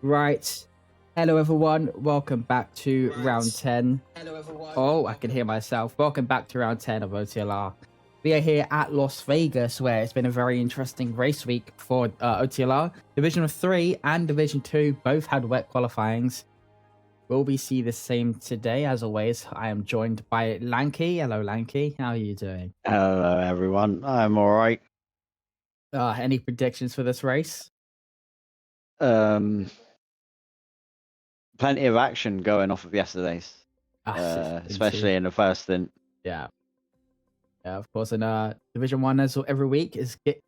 Right. Hello, everyone. Welcome back to round 10. Hello, everyone. Oh, I can hear myself. Welcome back to round 10 of OTLR. We are here at Las Vegas, where it's been a very interesting race week for OTLR. Division 3 and Division 2 both had wet qualifyings. Will we see the same today? As always, I am joined by Lanky. Hello, Lanky. How are you doing? Hello, everyone. I'm all right. Any predictions for this race? Plenty of action going off of yesterday's, especially in the first stint. Yeah, of course. And Division 1, as every week,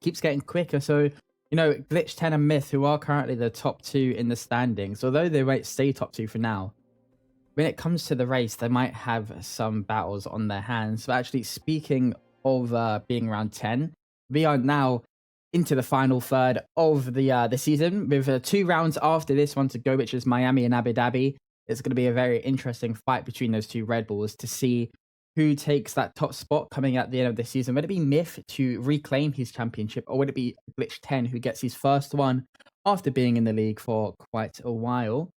keeps getting quicker. So, Glitch 10 and Myth, who are currently the top two in the standings, although they won't stay top two for now, when it comes to the race, they might have some battles on their hands. But actually, speaking of being round 10, we are now into the final third of the season, with 2 rounds after this one to go, which is Miami and Abu Dhabi. It's going to be a very interesting fight between those two Red Bulls to see who takes that top spot coming at the end of the season. Would it be Myth to reclaim his championship, or would it be Glitch 10 who gets his first one after being in the league for quite a while?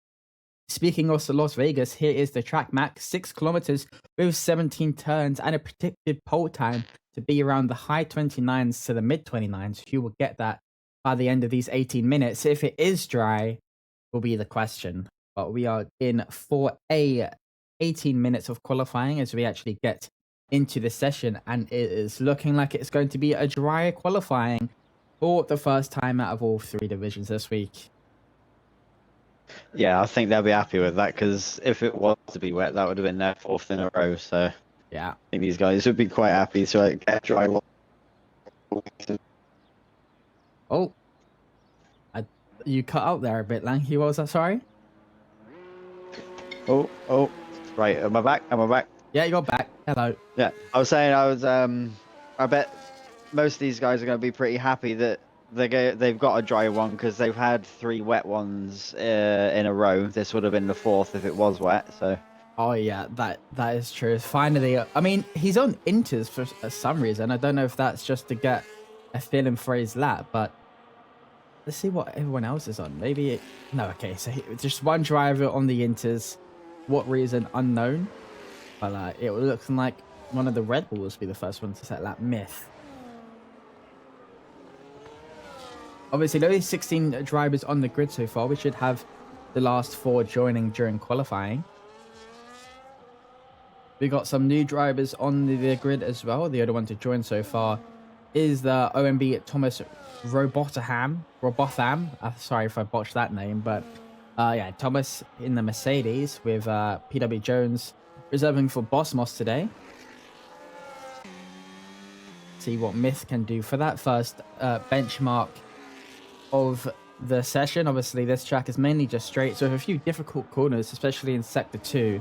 Speaking of Las Vegas, here is the track map, 6 kilometers with 17 turns and a predicted pole time to be around the high 29s to the mid 29s. Who will get that by the end of these 18 minutes? If it is dry, will be the question. But we are in for a 18 minutes of qualifying as we actually get into the session, and it is looking like it's going to be a dry qualifying for the first time out of all 3 divisions this week. Yeah, I think they'll be happy with that, because if it was to be wet, that would have been their 4th in a row. So yeah, I think these guys would be quite happy to get dry. Oh, you cut out there a bit, Lanky. What was that? Sorry. Oh, right. Am I back? Yeah, you got back. Hello. Yeah, I was saying I bet most of these guys are going to be pretty happy that they've got a dry one, because they've had 3 wet ones in a row. This would have been the 4th if it was wet. So. Oh yeah, that is true. Finally, I mean, he's on inters for some reason. I don't know if that's just to get a feeling for his lap, but let's see what everyone else is on. Maybe no. Okay, so just one driver on the inters. What reason unknown? But it looks like one of the Red Bulls will be the first one to set lap. Myth. Obviously, there are 16 drivers on the grid so far. We should have the last 4 joining during qualifying. We got some new drivers on the grid as well. The other one to join so far is the OMB Thomas Robotham. Sorry if I botched that name, but yeah, Thomas in the Mercedes with PW Jones reserving for Boss Moss today. See what Myth can do for that first benchmark of the session. Obviously, this track is mainly just straight, so with a few difficult corners, especially in Sector 2.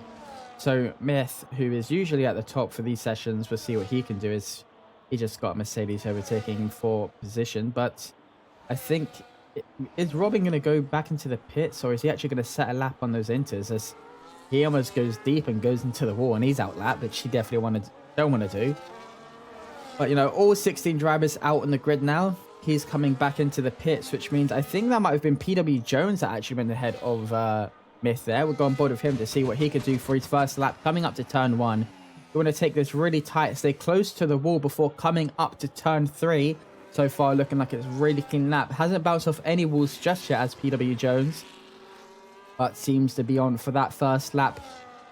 So Myth, who is usually at the top for these sessions, we'll see what he can do. Is he just got Mercedes overtaking him for position, but I think, is Robin going to go back into the pits, or is he actually going to set a lap on those inters, as he almost goes deep and goes into the wall, and he's out lap, which he definitely don't want to do. But all 16 drivers out on the grid now. He's coming back into the pits, which means I think that might have been PW Jones that actually went ahead of Myth there. We'll go on board with him to see what he could do for his first lap coming up to turn 1. We want to take this really tight, stay close to the wall before coming up to turn 3. So far looking like it's really clean lap. Hasn't bounced off any walls just yet as PW Jones, but seems to be on for that first lap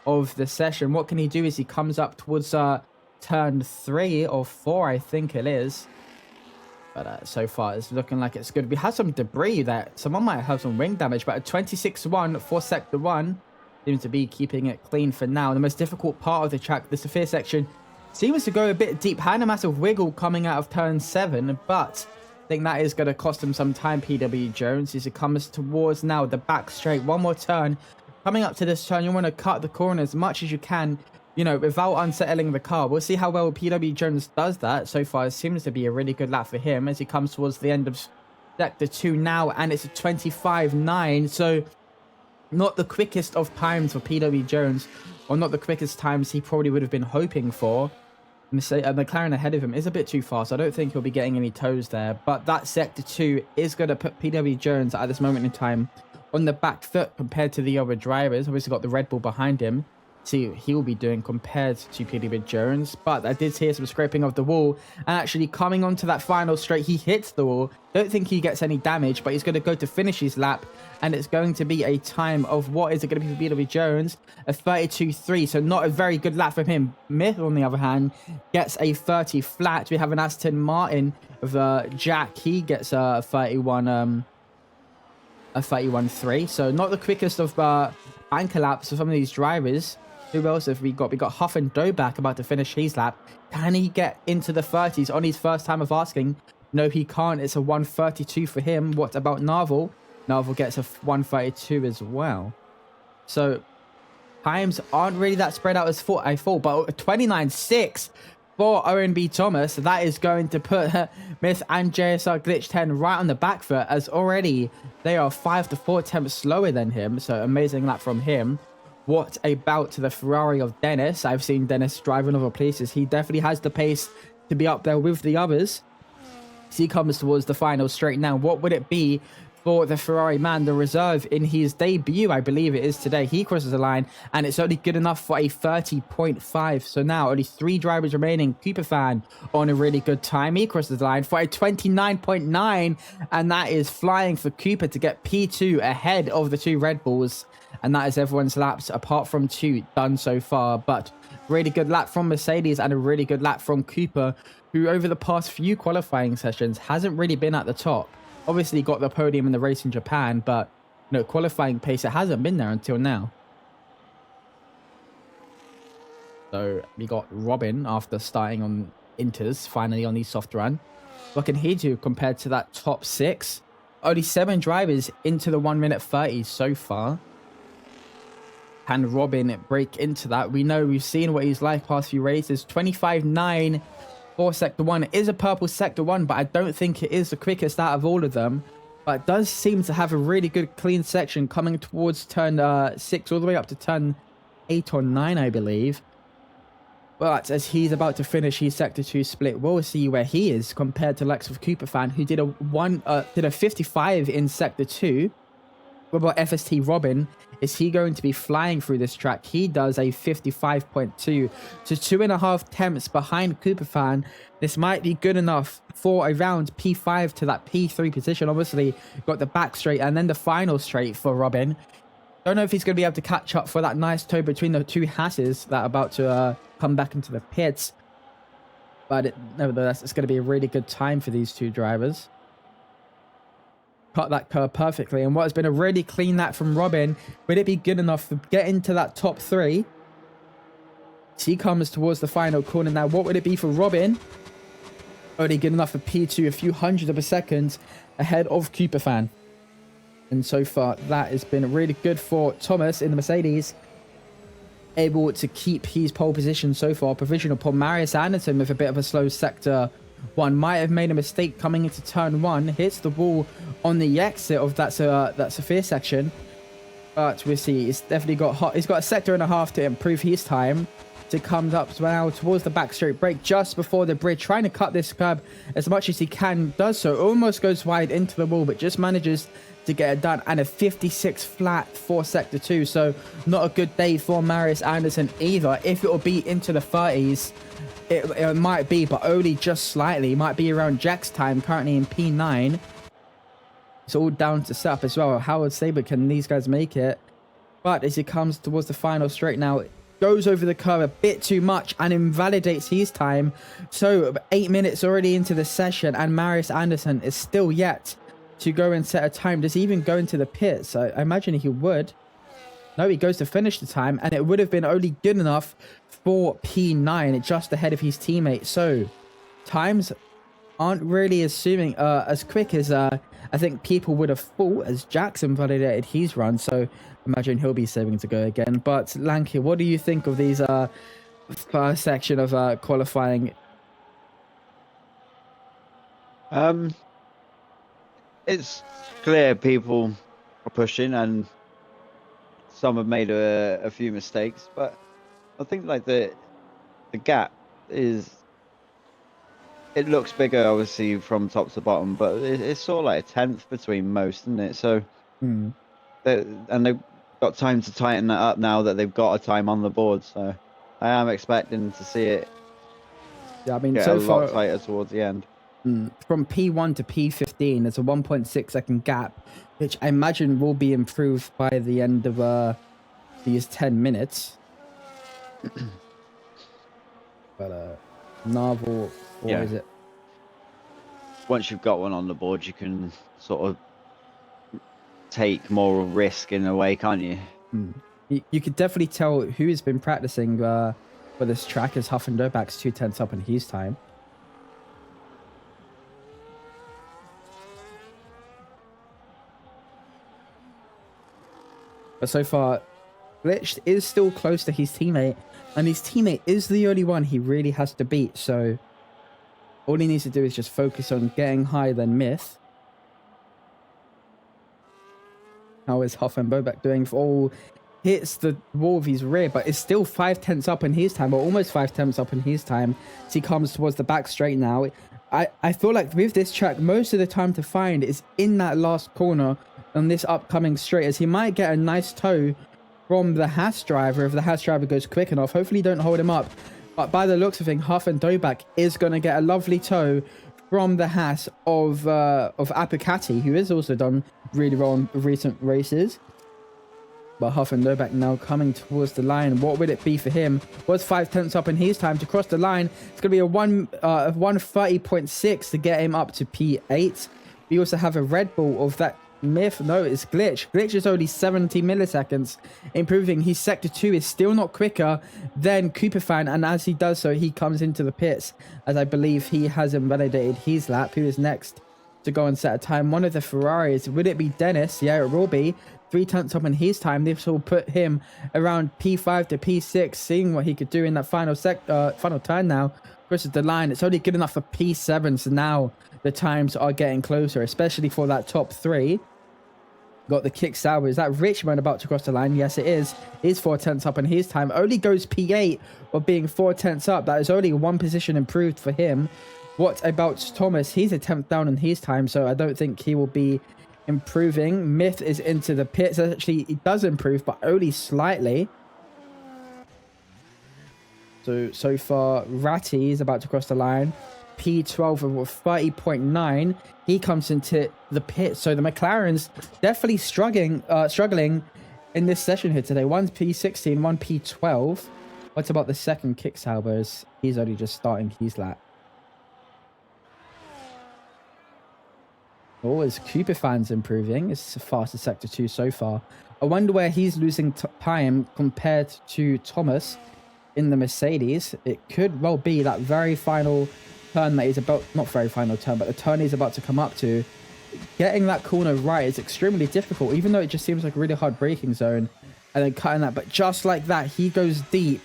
of the session. What can he do as he comes up towards turn 3 or 4, I think it is. But so far, it's looking like it's good. We have some debris there. Someone might have some wing damage, but a 26-1 for Sector 1 seems to be keeping it clean for now. The most difficult part of the track, the Sophia section, seems to go a bit deep. Had a massive wiggle coming out of turn 7, but I think that is going to cost him some time, PW Jones, as it comes towards now the back straight. One more turn. Coming up to this turn, you want to cut the corner as much as you can, without unsettling the car. We'll see how well PW Jones does that. So far, it seems to be a really good lap for him as he comes towards the end of Sector 2 now, and it's a 25.9. So not the quickest of times for PW Jones, or not the quickest times he probably would have been hoping for. McLaren ahead of him is a bit too fast. I don't think he'll be getting any toes there, but that Sector 2 is going to put PW Jones at this moment in time on the back foot compared to the other drivers. Obviously got the Red Bull behind him. See what he'll be doing compared to Peter Jones. But I did hear some scraping of the wall, and actually coming onto that final straight, he hits the wall. Don't think he gets any damage, but he's going to go to finish his lap, and it's going to be a time of, what is it going to be for Peter Jones? A 32.3, so not a very good lap from him. Myth, on the other hand, gets a 30 flat. We have an Aston Martin of Jack. He gets a 31.3, so not the quickest of banker laps for some of these drivers. Who else have we got? We got Huff and Doback about to finish his lap. Can he get into the 30s on his first time of asking? No, he can't. It's a 132 for him. What about Narvel? Narvel gets a 132 as well. So times aren't really that spread out as I thought, but 29.6 for Owen B. Thomas. That is going to put Myth and JSR Glitch 10 right on the back foot, as already they are 5 to 4 attempts slower than him. So amazing lap from him. What about the Ferrari of Dennis? I've seen Dennis drive in other places. He definitely has the pace to be up there with the others. As he comes towards the final straight now, what would it be for the Ferrari man, the reserve, in his debut? I believe it is today. He crosses the line, and it's only good enough for a 30.5. So now only 3 drivers remaining. Cooper fan on a really good time. He crosses the line for a 29.9, and that is flying for Cooper to get P2 ahead of the 2 Red Bulls. And that is everyone's laps, apart from 2, done so far. But really good lap from Mercedes and a really good lap from Cooper, who over the past few qualifying sessions hasn't really been at the top. Obviously got the podium in the race in Japan, but qualifying pace, it hasn't been there until now. So we got Robin after starting on Inters, finally on the soft run. What can he do compared to that top 6? Only 7 drivers into the 1 minute 30 so far. Can Robin break into that? We know, we've seen what he's like past few races. 25.9 for Sector 1. It is a purple Sector 1, but I don't think it is the quickest out of all of them. But it does seem to have a really good clean section coming towards turn 6 all the way up to turn 8 or 9, I believe. But as he's about to finish his Sector 2 split, we'll see where he is compared to Lex of Cooper fan, who did a 55 in Sector 2. What about FST Robin? Is he going to be flying through this track? He does a 55.2, so 2.5 tenths behind Cooper fan. This might be good enough for around P5 to that P3 position. Obviously, got the back straight and then the final straight for Robin. Don't know if he's going to be able to catch up for that nice toe between the 2 Hasses that are about to come back into the pits. But nevertheless, it's going to be a really good time for these 2 drivers. Cut that curve perfectly, and what has been a really clean lap from Robin, would it be good enough to get into that top 3? He comes towards the final corner now. What would it be for Robin? Only good enough for P2, a few hundredths of a second ahead of Cooper fan. And so far, that has been really good for Thomas in the Mercedes. Able to keep his pole position so far. Provisional upon Marius Anderson with a bit of a slow sector 1. Might have made a mistake coming into turn 1. Hits the wall on the exit of that Sophia section. But we'll see. He's definitely got he's got a sector and a half to improve his time. To come up now towards the back straight break just before the bridge. Trying to cut this curb as much as he can. Does so. Almost goes wide into the wall, but just manages to get it done. And a 56 flat for Sector 2. So not a good day for Marius Anderson either. If it will be into the 30s, it might be, but only just slightly. It might be around Jack's time, currently in P9. It's all down to setup as well. Howard Saber, can these guys make it? But as he comes towards the final straight now, it goes over the curve a bit too much and invalidates his time. So 8 minutes already into the session, and Marius Anderson is still yet to go and set a time. Does he even go into the pits? I imagine he would. No, he goes to finish the time, and it would have been only good enough for P9, just ahead of his teammate. So times aren't really as quick as I think people would have thought, as Jackson validated his run. So imagine he'll be saving to go again. But Lanky, what do you think of these first section of qualifying? It's clear people are pushing, and some have made a few mistakes, but I think like the gap is, it looks bigger obviously from top to bottom, but it's sort of like a tenth between most, isn't it? So and they've got time to tighten that up now that they've got a time on the board. So I am expecting to see it Yeah, I mean, get so a lot far, tighter towards the end. from P1 to P15, there's a 1.6 second gap, which I imagine will be improved by the end of these 10 minutes. But Narvel, or Yeah. is it? Once you've got one on the board, you can sort of take more risk in a way, can't you? You could definitely tell who has been practicing for this track is Huff and Dobak's 2/10 up in his time. But so far, Glitch is still close to his teammate, and his teammate is the only one he really has to beat. So all he needs to do is just focus on getting higher than Myth. How is Huff and Bobak doing? Oh, hits the wall of his rear, but it's still 5/10 up in his time, or almost 5/10 up in his time. As he comes towards the back straight now. I feel like with this track, most of the time to find is in that last corner on this upcoming straight, as he might get a nice toe from the Haas driver if the Haas driver goes quick enough. Hopefully don't hold him up. But by the looks of things, Huff and Dobak is going to get a lovely toe from the Haas of Apicati, who has also done really well in recent races. But Huff and Dobak now coming towards the line. What would it be for him? Was 5/10 up in his time to cross the line. It's going to be a 1:30.6 to get him up to P8. We also have a Red Bull of that Myth. No, it's Glitch. Glitch is only 70 milliseconds improving. His sector 2 is still not quicker than Cooperfan, and as he does so, he comes into the pits, as I believe he has invalidated his lap. Who is next to go and set a time? One of the Ferraris. Would it be Dennis? Yeah, it will be. 3/10 up in his time. This will put him around P5 to P6, seeing what he could do in that final turn now. Crosses the line. It's only good enough for P7, so now the times are getting closer, especially for that top 3. Got the kick Sauber. Is that Richmond about to cross the line? Yes, it is. He's 4/10 up in his time. Only goes P8 of being 4/10 up. That is only one position improved for him. What about Thomas? He's a 10th down in his time, so I don't think he will be improving. Myth is into the pits. Actually, he does improve, but only slightly. So far, Ratty is about to cross the line. P12 of 30.9. He comes into the pit. So the McLaren's definitely struggling in this session here today. One's P16, one P12. What about the second kick Saubers? He's only just starting his lap. Oh, as Cooper fans improving. It's the fastest sector 2 so far. I wonder where he's losing time compared to Thomas in the Mercedes. It could well be that very final turn that he's about, not very final turn, but the turn he's about to come up to. Getting that corner right is extremely difficult, even though it just seems like a really hard braking zone, and then cutting that. But just like that, he goes deep,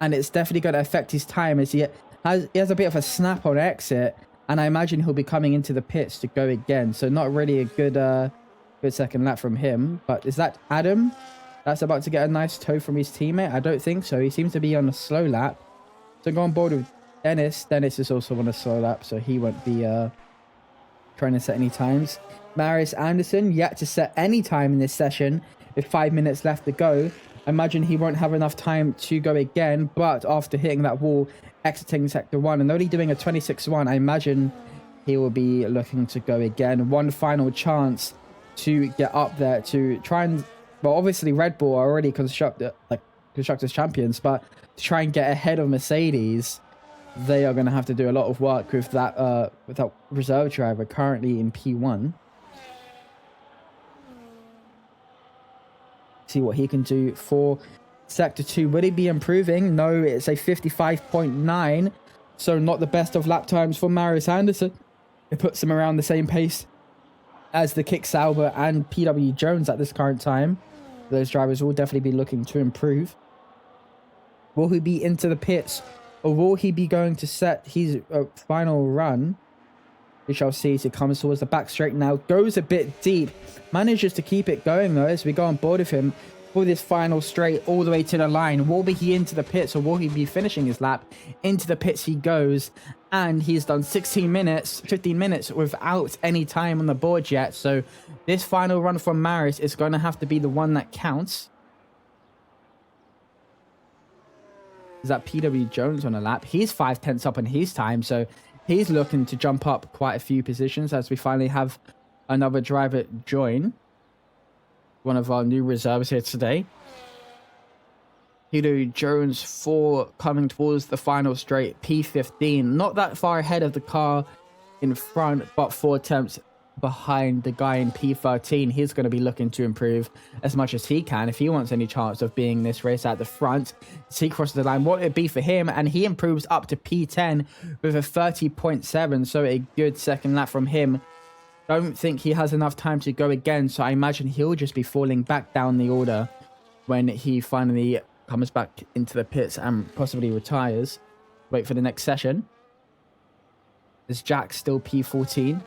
and it's definitely going to affect his time, as he has a bit of a snap on exit, and I imagine he'll be coming into the pits to go again. So not really a good second lap from him. But is that Adam that's about to get a nice toe from his teammate? I don't think so. He seems to be on a slow lap. So go on board with Dennis. Dennis is also on a slow lap, so he won't be trying to set any times. Marius Anderson yet to set any time in this session with 5 minutes left to go. I imagine he won't have enough time to go again, but after hitting that wall, exiting sector 1 and only doing a 26-1, I imagine he will be looking to go again. One final chance to get up there to try and, well, obviously Red Bull are already constructors champions, but to try and get ahead of Mercedes, they are going to have to do a lot of work with that reserve driver currently in P1. See what he can do for sector 2. Will he be improving? No, it's a 55.9, so not the best of lap times for Marius Anderson. It puts him around the same pace as the Kick Sauber and PW Jones at this current time. Those drivers will definitely be looking to improve. Will he be into the pits, or will he be going to set his final run? We shall see as he comes towards the back straight now. Goes a bit deep. Manages to keep it going though as we go on board with him. for this final straight all the way to the line. Will he into the pits, or will he be finishing his lap? Into the pits he goes, and he's done 15 minutes without any time on the board yet. So this final run from Maris is going to have to be the one that counts. Is that PW Jones on a lap? He's 5/10 up in his time, so he's looking to jump up quite a few positions as we finally have another driver join. One of our new reserves here today. PW Jones 4 coming towards the final straight, P15. Not that far ahead of the car in front, but 4 attempts behind the guy in P13. He's going to be looking to improve as much as he can if he wants any chance of being this race at the front. As he crosses the line, what would it be for him? And he improves up to P10 with a 30.7, so a good second lap from him. Don't think he has enough time to go again, so I imagine he'll just be falling back down the order when he finally comes back into the pits and possibly retires. Wait for the next session. Is Jack still P14?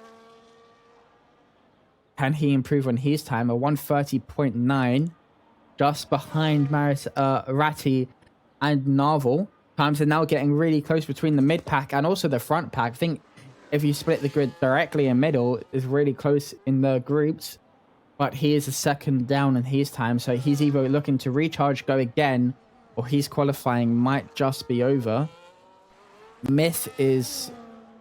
Can he improve on his time? A 130.9, just behind Maris, Ratti and Narvel. Times are now getting really close between the mid pack and also the front pack. I think if you split the grid directly in middle, is really close in the groups. But he is a second down in his time, so he's either looking to recharge, go again, or his qualifying might just be over. Myth is...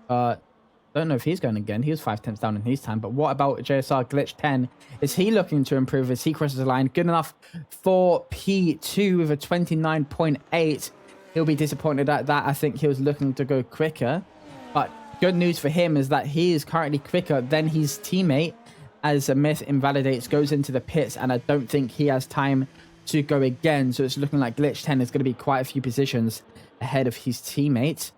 don't know if he's going again. He was 5/10 down in his time. But what about JSR Glitch 10? Is he looking to improve as he crosses the line? Good enough for P2 with a 29.8. He'll be disappointed at that. I think he was looking to go quicker. But good news for him is that he is currently quicker than his teammate as a Myth invalidates, goes into the pits, and I don't think he has time to go again. So it's looking like Glitch 10 is going to be quite a few positions ahead of his teammate.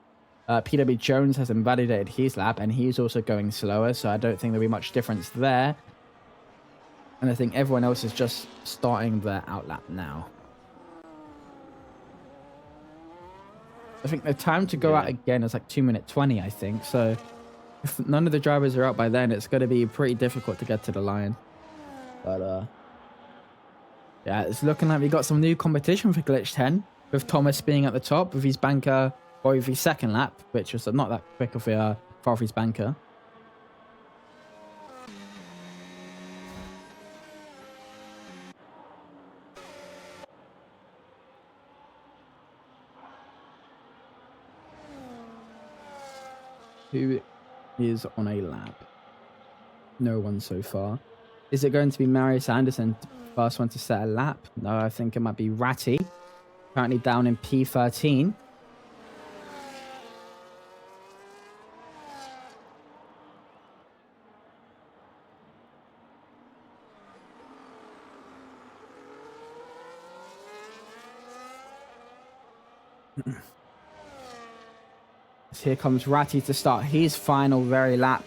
PW Jones has invalidated his lap, and he's also going slower, so I don't think there'll be much difference there. And I think everyone else is just starting their outlap now. I think the time to go out again is like 2:20, I think. So if none of the drivers are out by then, it's going to be pretty difficult to get to the line. But yeah, it's looking like we got some new competition for Glitch 10, with Thomas being at the top with his banker, or with his second lap, which was not that quick of a far off his banker. Who is on a lap? No one so far. Is it going to be Marius Anderson, first one to set a lap? No, I think it might be Ratti, currently down in P13. Here comes Ratti to start his final very lap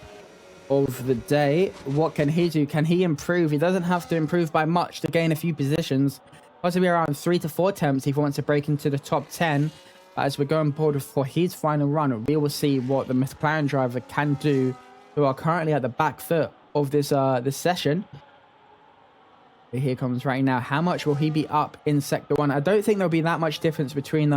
of the day. What can he do? Can he improve? He doesn't have to improve by much to gain a few positions. Possibly around 3 to 4 attempts if he wants to break into the top 10. As we're going forward for his final run, we will see what the McLaren driver can do, who are currently at the back foot of this session. But here comes right now. How much will he be up in Sector 1? I don't think there'll be that much difference between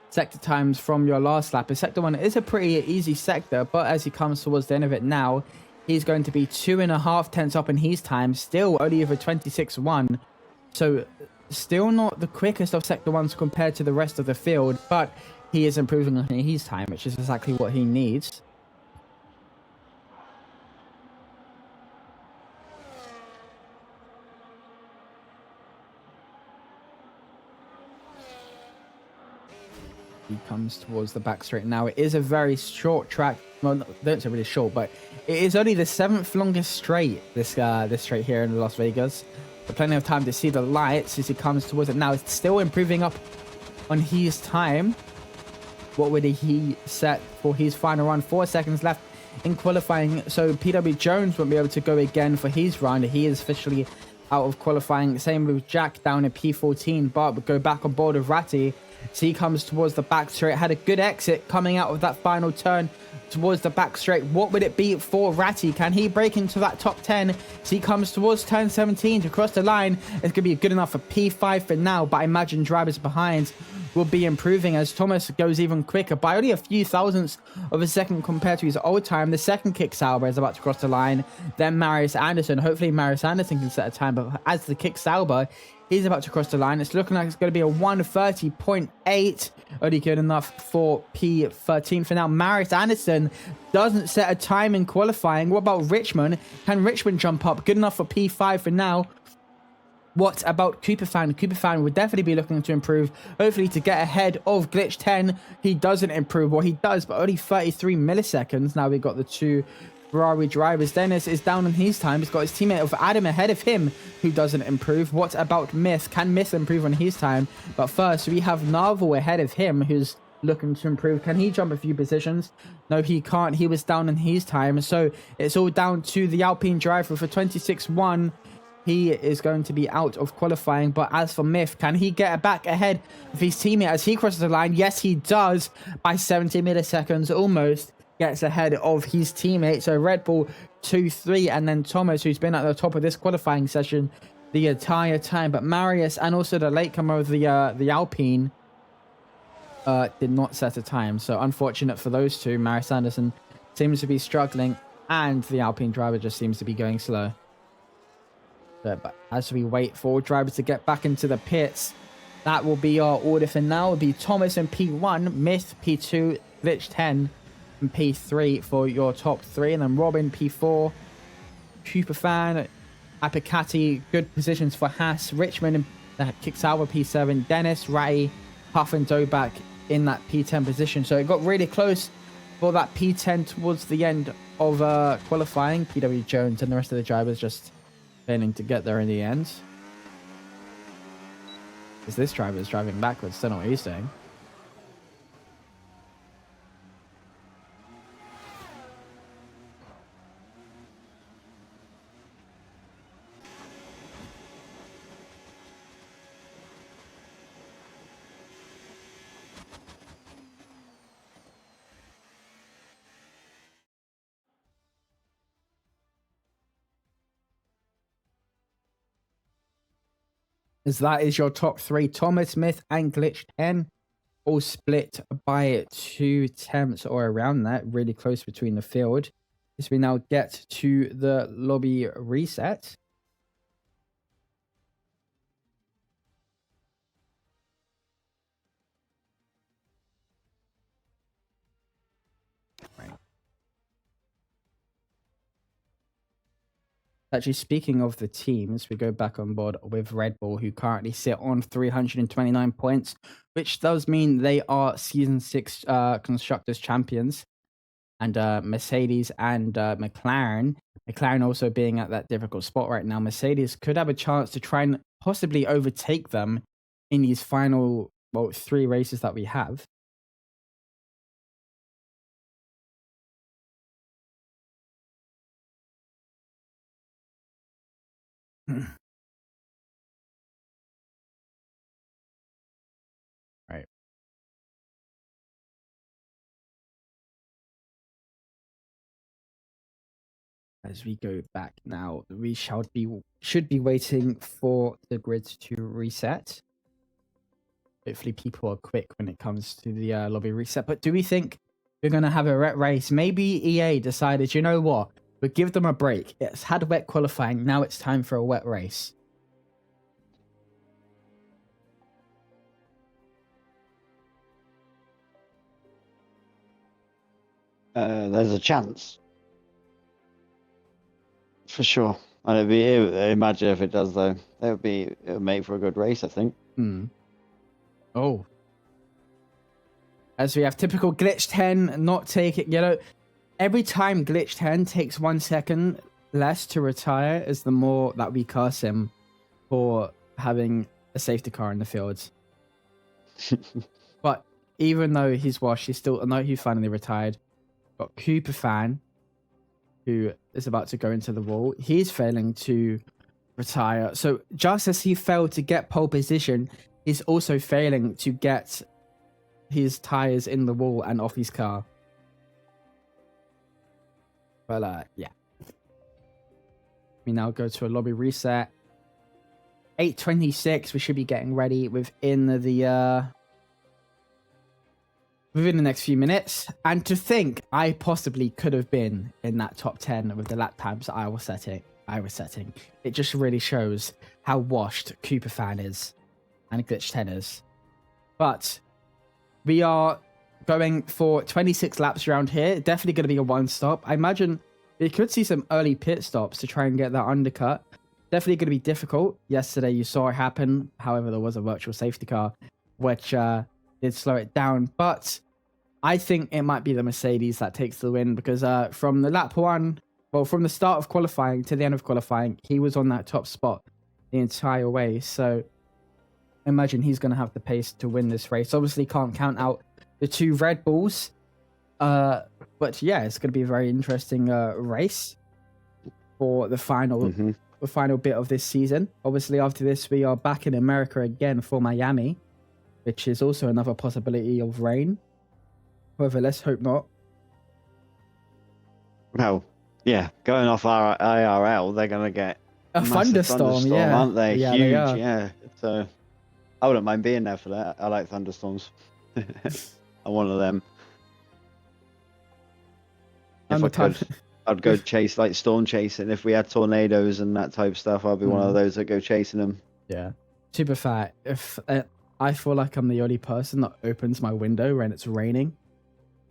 sector times from your last lap. Sector 1 is a pretty easy sector, but as he comes towards the end of it now, he's going to be 2.5 tenths up in his time, still only over 26.1. So still not the quickest of Sector 1s compared to the rest of the field, but he is improving on his time, which is exactly what he needs. He comes towards the back straight now. It is a very short track. Well, don't say really short, but it is only the 7th longest straight, this straight here in Las Vegas. But plenty of time to see the lights as he comes towards it now. It's still improving up on his time. What would he set for his final run? 4 seconds left in qualifying. So PW Jones won't be able to go again for his run. He is officially out of qualifying. Same with Jack down at P14, but would go back on board with Ratti. as he comes towards the back straight. Had a good exit coming out of that final turn towards the back straight. What would it be for Ratty? Can he break into that top 10 as he comes towards turn 17 to cross the line? It's going to be good enough for P5 for now, but I imagine drivers behind will be improving as Thomas goes even quicker by only a few thousandths of a second compared to his old time. The second kick Sauber is about to cross the line, then Marius Anderson. Hopefully Marius Anderson can set a time, but as the kick Sauber, he's about to cross the line. It's looking like it's going to be a 1:30.8. Only good enough for P13 for now. Marius Anderson doesn't set a time in qualifying. What about Richmond? Can Richmond jump up? Good enough for P5 for now. What about Cooper Fan? Cooper Fan would definitely be looking to improve, hopefully to get ahead of Glitch 10. He doesn't improve, well, he does, but only 33 milliseconds. Now we've got the two Ferrari drivers. Dennis is down on his time. He's got his teammate of Adam ahead of him, who doesn't improve. What about Myth? Can Myth improve on his time? But first, we have Narvel ahead of him, who's looking to improve. Can he jump a few positions? No, he can't. He was down in his time. So it's all down to the Alpine driver for 26-1. He is going to be out of qualifying. But as for Myth, can he get back ahead of his teammate as he crosses the line? Yes, he does by 70 milliseconds, almost gets ahead of his teammate. So Red Bull 2-3, and then Thomas, who's been at the top of this qualifying session the entire time. But Marius and also the latecomer of the Alpine did not set a time. So unfortunate for those two. Marius Anderson seems to be struggling, and the Alpine driver just seems to be going slow. But as we wait for all drivers to get back into the pits, that will be our order for now. It'll be Thomas in P1, Myth P2, Glitch 10, and P3 for your top three. And then Robin P4, Cooper Fan, Apicati, good positions for Haas, Richmond, kicks out with P7, Dennis, Ratty, Huff and Dobak in that P10 position. So it got really close for that P10 towards the end of qualifying. PW Jones and the rest of the drivers just failing to get there in the end. Because this driver is driving backwards. Don't know what he's doing. As that is your top three, Thomas, Smith, and Glitch 10, all split by 2 tenths or around that, really close between the field. As we now get to the lobby reset. Actually, speaking of the teams, we go back on board with Red Bull, who currently sit on 329 points, which does mean they are Season 6 Constructors Champions. And Mercedes and McLaren also being at that difficult spot right now. Mercedes could have a chance to try and possibly overtake them in these final, 3 races that we have. Right. As we go back now, we should be waiting for the grid to reset. Hopefully people are quick when it comes to the lobby reset. But do we think we're going to have a wet race? Maybe EA decided, you know what? We'll give them a break. It's had wet qualifying. Now it's time for a wet race. There's a chance. For sure. And imagine if it does, though. It would make for a good race, I think. Oh. As we have typical Glitch 10 not taking, every time Glitch 10 takes 1 second less to retire is the more that we curse him for having a safety car in the fields. But even though he's washed, he finally retired. Got Cooper Fan, who is about to go into the wall. He's failing to retire. So just as he failed to get pole position, he's also failing to get his tires in the wall and off his car. But yeah. We now go to a lobby reset. 8:26. We should be getting ready within the next few minutes. And to think I possibly could have been in that top 10 with the lap times I was setting. It just really shows how washed Cooper Fan is and Glitch 10 is. But we are going for 26 laps around here. Definitely going to be a one stop. I imagine we could see some early pit stops to try and get that undercut. Definitely going to be difficult. Yesterday you saw it happen. However, there was a virtual safety car, which did slow it down. But I think it might be the Mercedes that takes the win because from the lap one, well, from the start of qualifying to the end of qualifying, he was on that top spot the entire way. So imagine he's going to have the pace to win this race. Obviously, can't count out the 2 Red Bulls. But yeah, it's going to be a very interesting race for the final. The final bit of this season. Obviously, after this, we are back in America again for Miami, which is also another possibility of rain. However, let's hope not. Well, yeah, going off our IRL, they're going to get a thunderstorm, yeah. Aren't they? Yeah, Huge, they are. yeah. So I wouldn't mind being there for that. I like thunderstorms. I'm one of them. If I could, I'd go chase, like storm chasing. If we had tornadoes and that type of stuff, I'd be one of those that go chasing them. Yeah. Super fat. If I feel like I'm the only person that opens my window when it's raining.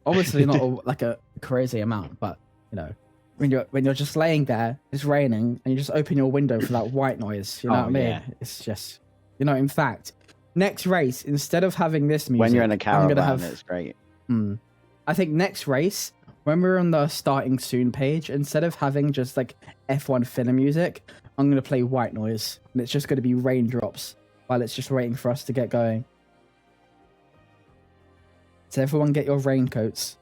Obviously not like a crazy amount, but you know, when you're just laying there, it's raining, and you just open your window for that white noise. You know what I mean? Yeah. It's just, you know. In fact, next race, instead of having this music, when you're in a caravan, I'm gonna have, it's great. I think next race, when we're on the starting soon page, instead of having just like F1 filler music, I'm gonna play white noise, and it's just gonna be raindrops while it's just waiting for us to get going. So everyone get your raincoats.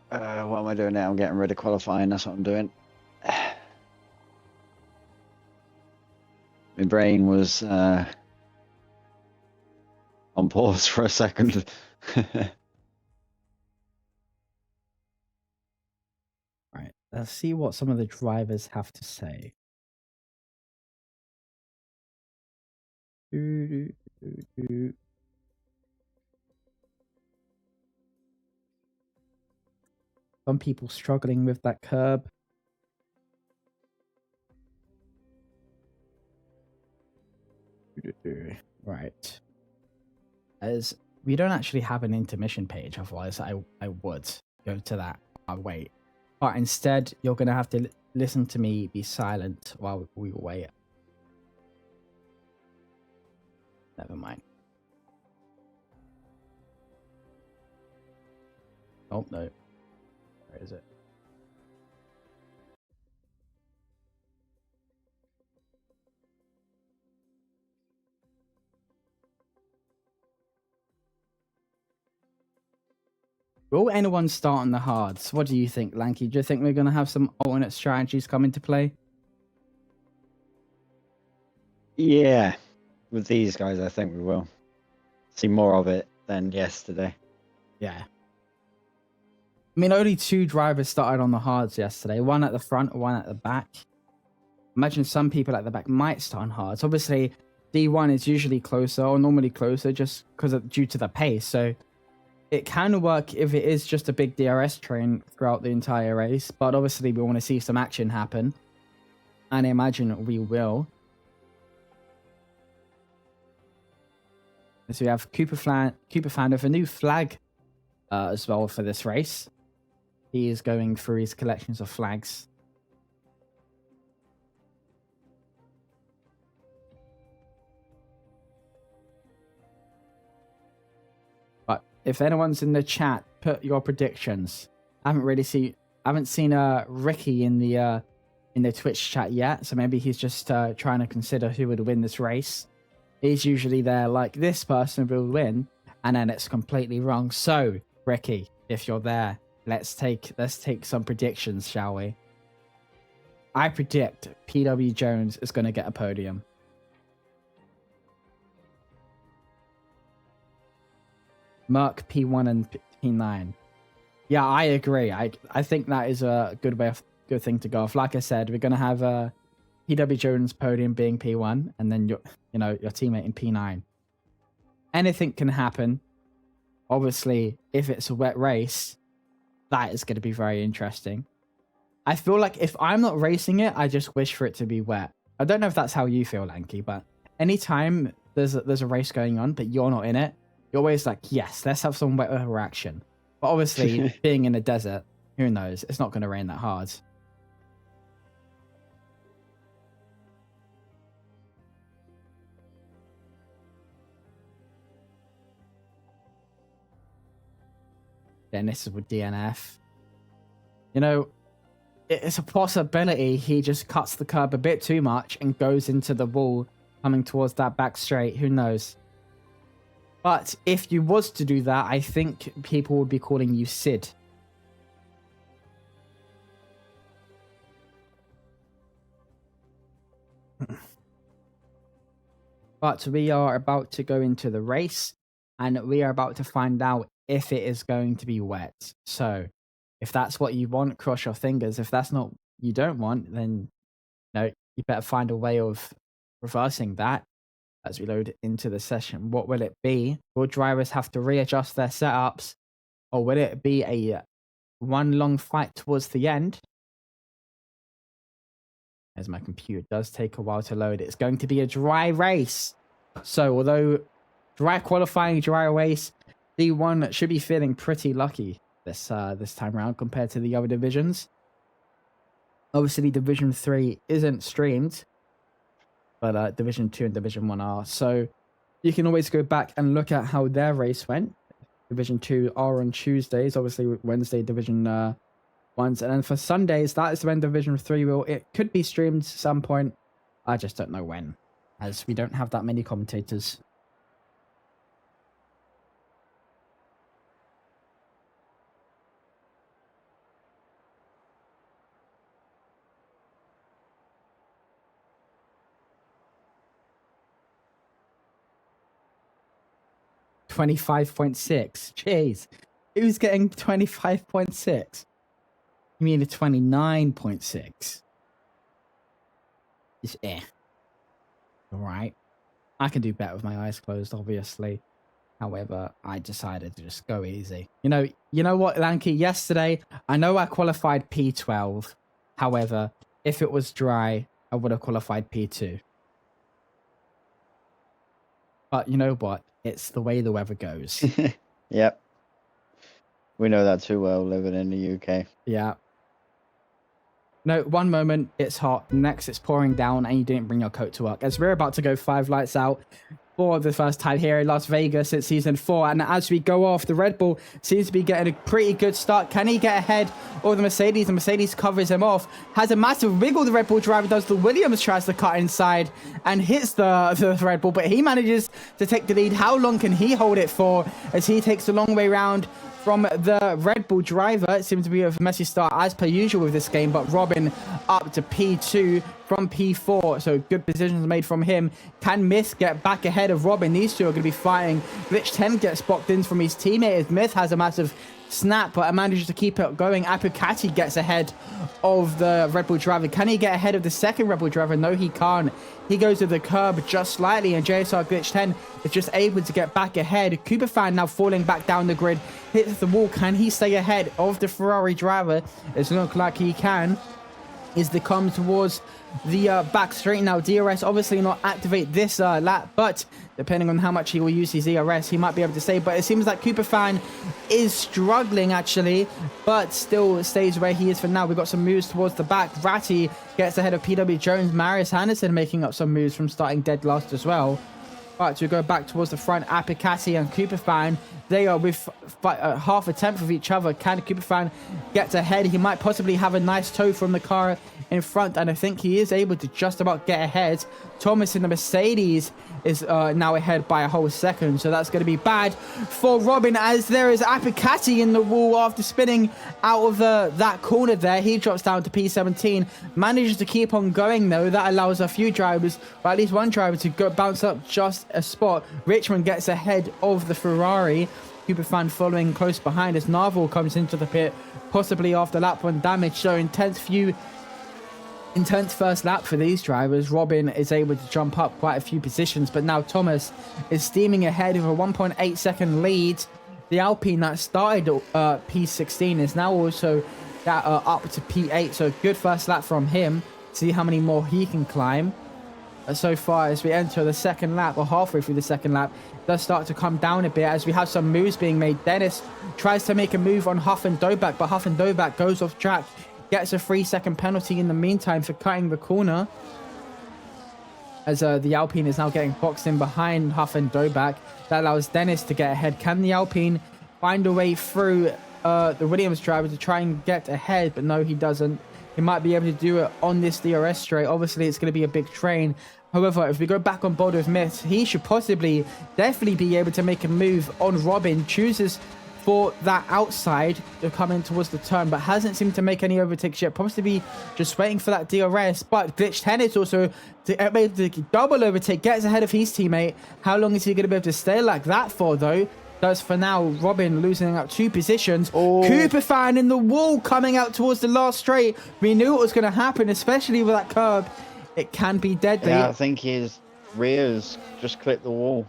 What am I doing now? I'm getting rid of qualifying. That's what I'm doing. My brain was on pause for a second. Right, let's see what some of the drivers have to say. Some people struggling with that curb. Right. As we don't actually have an intermission page, otherwise I would go to that. I'll wait. But instead, you're going to have to listen to me be silent while we wait. Never mind. Oh, no. Where is it? Will anyone start on the hards? What do you think, Lanky? Do you think we're going to have some alternate strategies come into play? Yeah. With these guys, I think we will see more of it than yesterday. Yeah. I mean, only 2 drivers started on the hards yesterday. One at the front, one at the back. Imagine some people at the back might start on hards. Obviously, D1 is usually closer, or normally closer, just due to the pace. So it can work if it is just a big DRS train throughout the entire race. But obviously, we want to see some action happen. And I imagine we will. So we have Cooper Fan with a new flag as well for this race. He is going through his collections of flags. But if anyone's in the chat, put your predictions. I haven't seen Ricky in the Twitch chat yet, so maybe he's just trying to consider who would win this race. He's usually there like this person will win, and then it's completely wrong. So, Ricky, if you're there, let's take some predictions, shall we? I predict PW Jones is going to get a podium. Merc P1 and P9. Yeah, I agree. I think that is a good thing to go off. Like I said, we're gonna have PW Jones podium being P1, and then your teammate in P9. Anything can happen. Obviously, if it's a wet race, that is going to be very interesting. I feel like if I'm not racing it, I just wish for it to be wet. I don't know if that's how you feel, Lanky, but anytime there's a race going on, but you're not in it, you're always like, yes, let's have some wet weather action. But obviously, being in a desert, who knows? It's not going to rain that hard. Then this is with DNF. It's a possibility he just cuts the curb a bit too much and goes into the wall coming towards that back straight. Who knows? But if you was to do that, I think people would be calling you Sid. But we are about to go into the race, and we are about to find out if it is going to be wet. So if that's what you want, cross your fingers. If that's not you don't want, then you better find a way of reversing that as we load into the session. What will it be? Will drivers have to readjust their setups, or will it be a one long fight towards the end? As my computer does take a while to load, it's going to be a dry race. So although dry qualifying, dry race, D1 should be feeling pretty lucky this time around compared to the other divisions. Obviously, Division 3 isn't streamed, but Division 2 and Division 1 are. So you can always go back and look at how their race went. Division 2 are on Tuesdays, obviously Wednesday Division 1s. And then for Sundays, that is when Division 3 it could be streamed at some point. I just don't know when, as we don't have that many commentators. $25.6. Jeez. Who's getting 25.6? You mean a 29.6? It's Alright. I can do better with my eyes closed, obviously. However, I decided to just go easy. You know what, Lanky? Yesterday, I know I qualified P12. However, if it was dry, I would have qualified P2. But you know what? It's the way the weather goes. Yep. We know that too well, living in the UK. Yeah. No, one moment it's hot, next it's pouring down, and you didn't bring your coat to work. As we're about to go 5 lights out for the first time here in Las Vegas in Season 4. And as we go off, the Red Bull seems to be getting a pretty good start. Can he get ahead of the Mercedes? The Mercedes covers him off. Has a massive wiggle, the Red Bull driver does. The Williams tries to cut inside and hits the Red Bull, but he manages to take the lead. How long can he hold it for as he takes the long way round from the Red Bull driver? It seems to be a messy start as per usual with this game, but Robin up to P2 from P4, so good decisions made from him. Can Myth get back ahead of Robin? These two are going to be fighting. Glitch 10 gets boxed in from his teammate. Myth has a massive snap, but manages to keep it going. Apukati gets ahead of the Red Bull driver. Can he get ahead of the second Red Bull driver? No, he can't. He goes to the curb just slightly, and JSR Glitch 10 is just able to get back ahead. Cooper Fan now falling back down the grid, hits the wall. Can he stay ahead of the Ferrari driver? It doesn't look like he can. Is the come towards the back straight now. DRS obviously not activate this lap, but depending on how much he will use his ERS, he might be able to save. But it seems like Cooper Fan is struggling actually, but still stays where he is for now. We've got some moves towards the back. Ratty gets ahead of PW Jones. Marius Anderson making up some moves from starting dead last as well. Right, so we go back towards the front. Apicati and Cooper Fan, they are with half a tenth of each other. Can Cooper Fan get ahead? He might possibly have a nice tow from the car in front, and I think he is able to just about get ahead. Thomas in the Mercedes is now ahead by a whole second, so that's going to be bad for Robin, as there is Apicati in the wall after spinning out of that corner there. He drops down to P17, manages to keep on going though. That allows a few drivers, or at least one driver, to go bounce up just a spot. Richmond gets ahead of the Ferrari. Cooper fan following close behind as Narvel comes into the pit, possibly after lap 1 damage. So intense first lap for these drivers. Robin is able to jump up quite a few positions, but now Thomas is steaming ahead with a 1.8 second lead. The Alpine that started P16 is now also up to P8, so good first lap from him. See how many more he can climb. So far as we enter the second lap, or halfway through the second lap, it does start to come down a bit as we have some moves being made. Dennis tries to make a move on Huff and Dobak, but Huff and Dobak goes off track, gets a 3-second penalty in the meantime for cutting the corner, as the Alpine is now getting boxed in behind Huff and Dobak. That allows Dennis to get ahead. Can the Alpine find a way through the Williams driver to try and get ahead? But no, he doesn't. He might be able to do it on this DRS straight. Obviously, it's going to be a big train. However, if we go back on board with Myth, he should definitely be able to make a move on Robin. Chooses for that outside to come in towards the turn, but hasn't seemed to make any overtakes yet. Possibly just waiting for that DRS, but Glitch 10 is also able to double overtake, gets ahead of his teammate. How long is he going to be able to stay like that for, though? Does for now. Robin losing up 2 positions. Oh. Cooper fan in the wall coming out towards the last straight. We knew what was going to happen, especially with that curb. It can be deadly. Yeah, I think his rears just clipped the wall.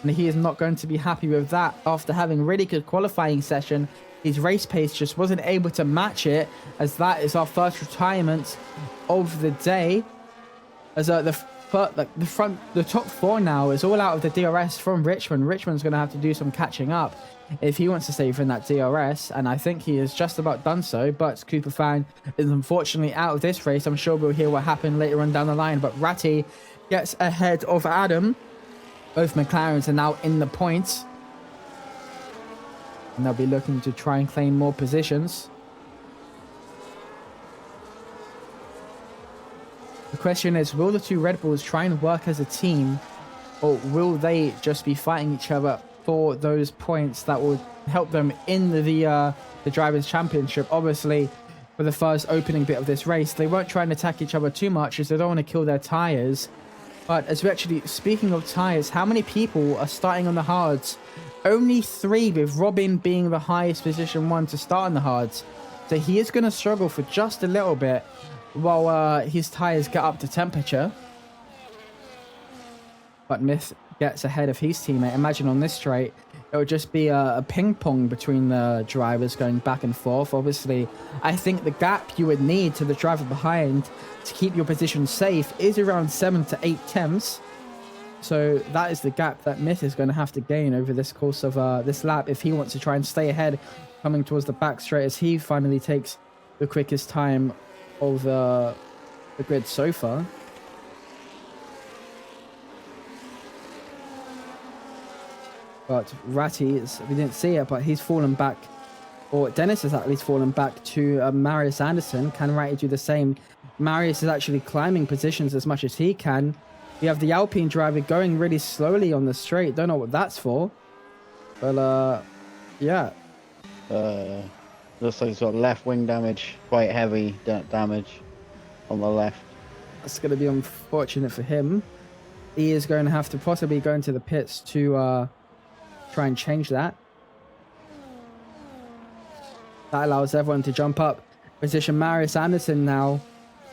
And he is not going to be happy with that. After having a really good qualifying session, his race pace just wasn't able to match it, as that is our first retirement of the day. As the top 4 now is all out of the DRS from Richmond. Richmond's going to have to do some catching up if he wants to stay within that DRS, and I think he has just about done so. But Cooper fan is unfortunately out of this race. I'm sure we'll hear what happened later on down the line, but Ratty gets ahead of Adam. Both McLarens are now in the points, and they'll be looking to try and claim more positions. The question is, will the 2 Red Bulls try and work as a team, or will they just be fighting each other for those points that will help them in the Drivers' Championship? Obviously, for the first opening bit of this race, they won't try and attack each other too much as they don't want to kill their tyres. But as we actually, speaking of tyres, how many people are starting on the hards? Only 3, with Robin being the highest position one to start on the hards. So he is going to struggle for just a little bit while his tyres get up to temperature. But Myth gets ahead of his teammate. Imagine on this straight, it would just be a ping pong between the drivers going back and forth. Obviously, I think the gap you would need to the driver behind to keep your position safe is around 7 to 8 tenths. So that is the gap that Myth is going to have to gain over this course of this lap if he wants to try and stay ahead coming towards the back straight, as he finally takes the quickest time of the grid so far. But Ratty, we didn't see it, but he's fallen back, or Dennis has at least fallen back to Marius Anderson. Can Ratty do the same? Marius is actually climbing positions as much as he can. We have the Alpine driver going really slowly on the straight. Don't know what that's for. But, yeah. Looks like he's got left wing damage. Quite heavy damage on the left. That's going to be unfortunate for him. He is going to have to possibly go into the pits to try and change that. That allows everyone to jump up. Position Marius Anderson now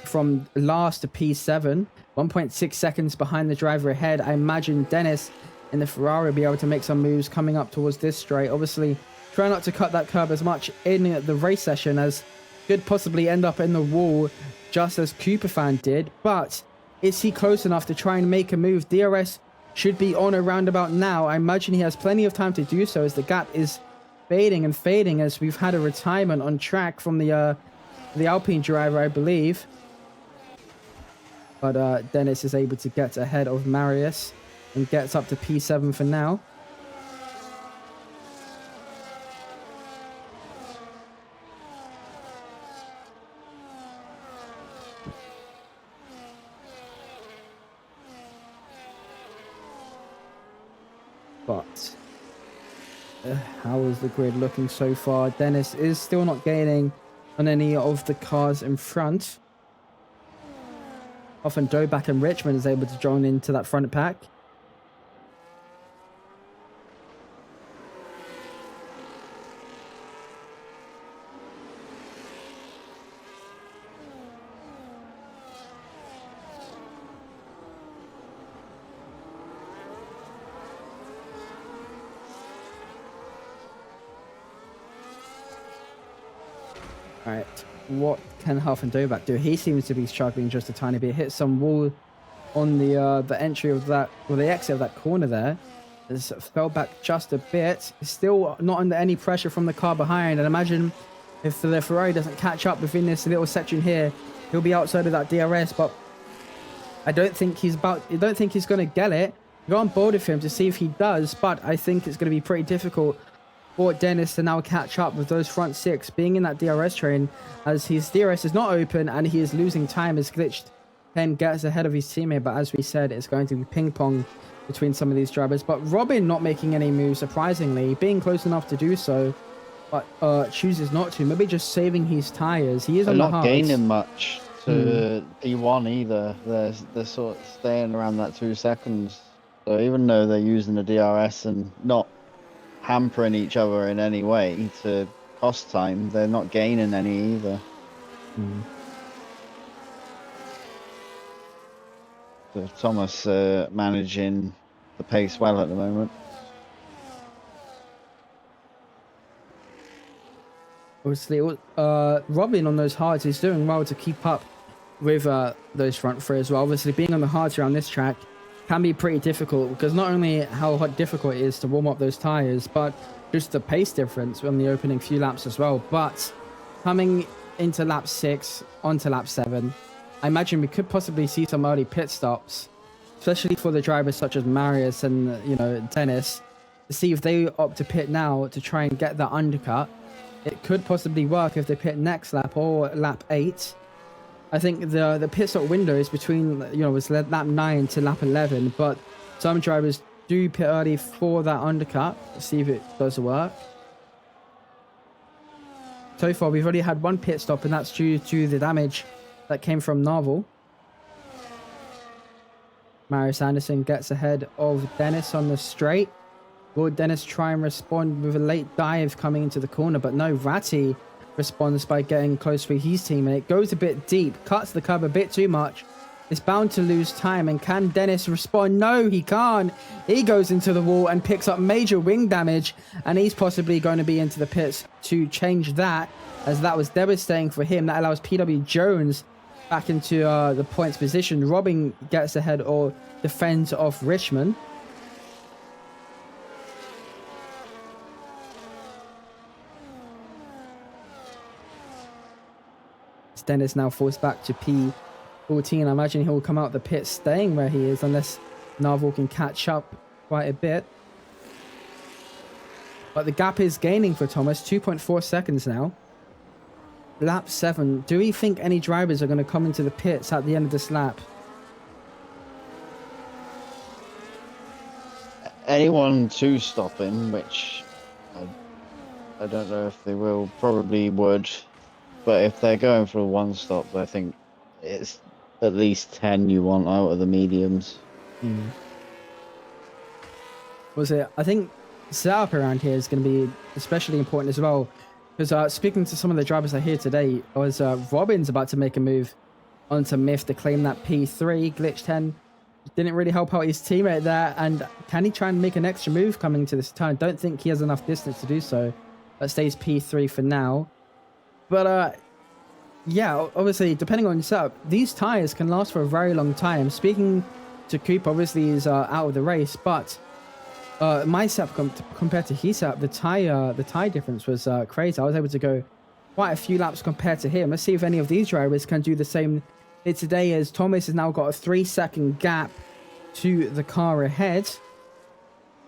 from last to P7. 1.6 seconds behind the driver ahead. I imagine Dennis in the Ferrari will be able to make some moves coming up towards this straight. Obviously, try not to cut that curb as much in the race session, as could possibly end up in the wall just as Cooper fan did. But is he close enough to try and make a move? DRS should be on around about now. I imagine he has plenty of time to do so, as the gap is fading and fading, as we've had a retirement on track from the Alpine driver, I believe. But Dennis is able to get ahead of Marius and gets up to P7 for now. But how is the grid looking so far? Dennis is still not gaining on any of the cars in front. Often Dobak and Richmond is able to join into that front pack. All right, what can Halfendovac do? He seems to be struggling just a tiny bit. Hit some wall on the entry of that, or the exit of that corner there. Has fell back just a bit. Still not under any pressure from the car behind. And imagine if the Ferrari doesn't catch up within this little section here, he'll be outside of that DRS. But I don't think he's going to get it. Go on board with him to see if he does. But I think it's going to be pretty difficult for Dennis to now catch up with those front six being in that DRS train, as his DRS is not open and he is losing time as Glitched 10 gets ahead of his teammate. But as we said, it's going to be ping pong between some of these drivers. But Robin not making any moves, surprisingly, being close enough to do so, but chooses not to. Maybe just saving his tires. He is They're on the not hards. gaining much to P1 either. They're sort of staying around that 2 seconds. So even though they're using the DRS and not hampering each other in any way to cost time, they're not gaining any either. So Thomas managing the pace well at the moment. Obviously, Robin on those hards is doing well to keep up with those front three as well. Obviously, being on the hards around this track can be pretty difficult, because not only how difficult it is to warm up those tires, but just the pace difference on the opening few laps as well. But coming into lap 6 onto lap 7, I imagine we could possibly see some early pit stops, especially for the drivers such as Marius and Dennis, to see if they opt to pit now to try and get that undercut. It could possibly work if they pit next lap or lap 8. I think the pit stop window is between, it's lap 9 to lap 11, but some drivers do pit early for that undercut to see if it does work. So far, we've already had one pit stop, and that's due to the damage that came from Narvel. Marius Anderson gets ahead of Dennis on the straight. Will Dennis try and respond with a late dive coming into the corner? But no, Ratty responds by getting close with his teammate. Goes a bit deep, cuts the curb a bit too much. It's bound to lose time. And can Dennis respond? No, he can't. He goes into the wall and picks up major wing damage. And he's possibly going to be into the pits to change that, as that was devastating for him. That allows PW Jones back into the points position. Robin gets ahead or defends off Richmond. Dennis now forced back to P14. I imagine he'll come out the pit staying where he is, unless Narvel can catch up quite a bit. But the gap is gaining for Thomas, 2.4 seconds now. Lap 7. Do we think any drivers are going to come into the pits at the end of this lap? Anyone to stop him, which I don't know if they will, probably would. But if they're going for a one stop, I think it's at least 10 you want out of the mediums. I think setup around here is going to be especially important as well. Because speaking to some of the drivers I hear today, was Robin's about to make a move onto Myth to claim that P3. Glitch 10 didn't really help out his teammate there. And can he try and make an extra move coming to this turn? Don't think he has enough distance to do so. That stays P3 for now. But yeah, obviously, depending on your setup, these tires can last for a very long time. Speaking to Coop, obviously, is out of the race, but my setup compared to his setup, the tire difference was crazy. I was able to go quite a few laps compared to him. Let's see if any of these drivers can do the same here today, as Thomas has now got a 3-second gap to the car ahead.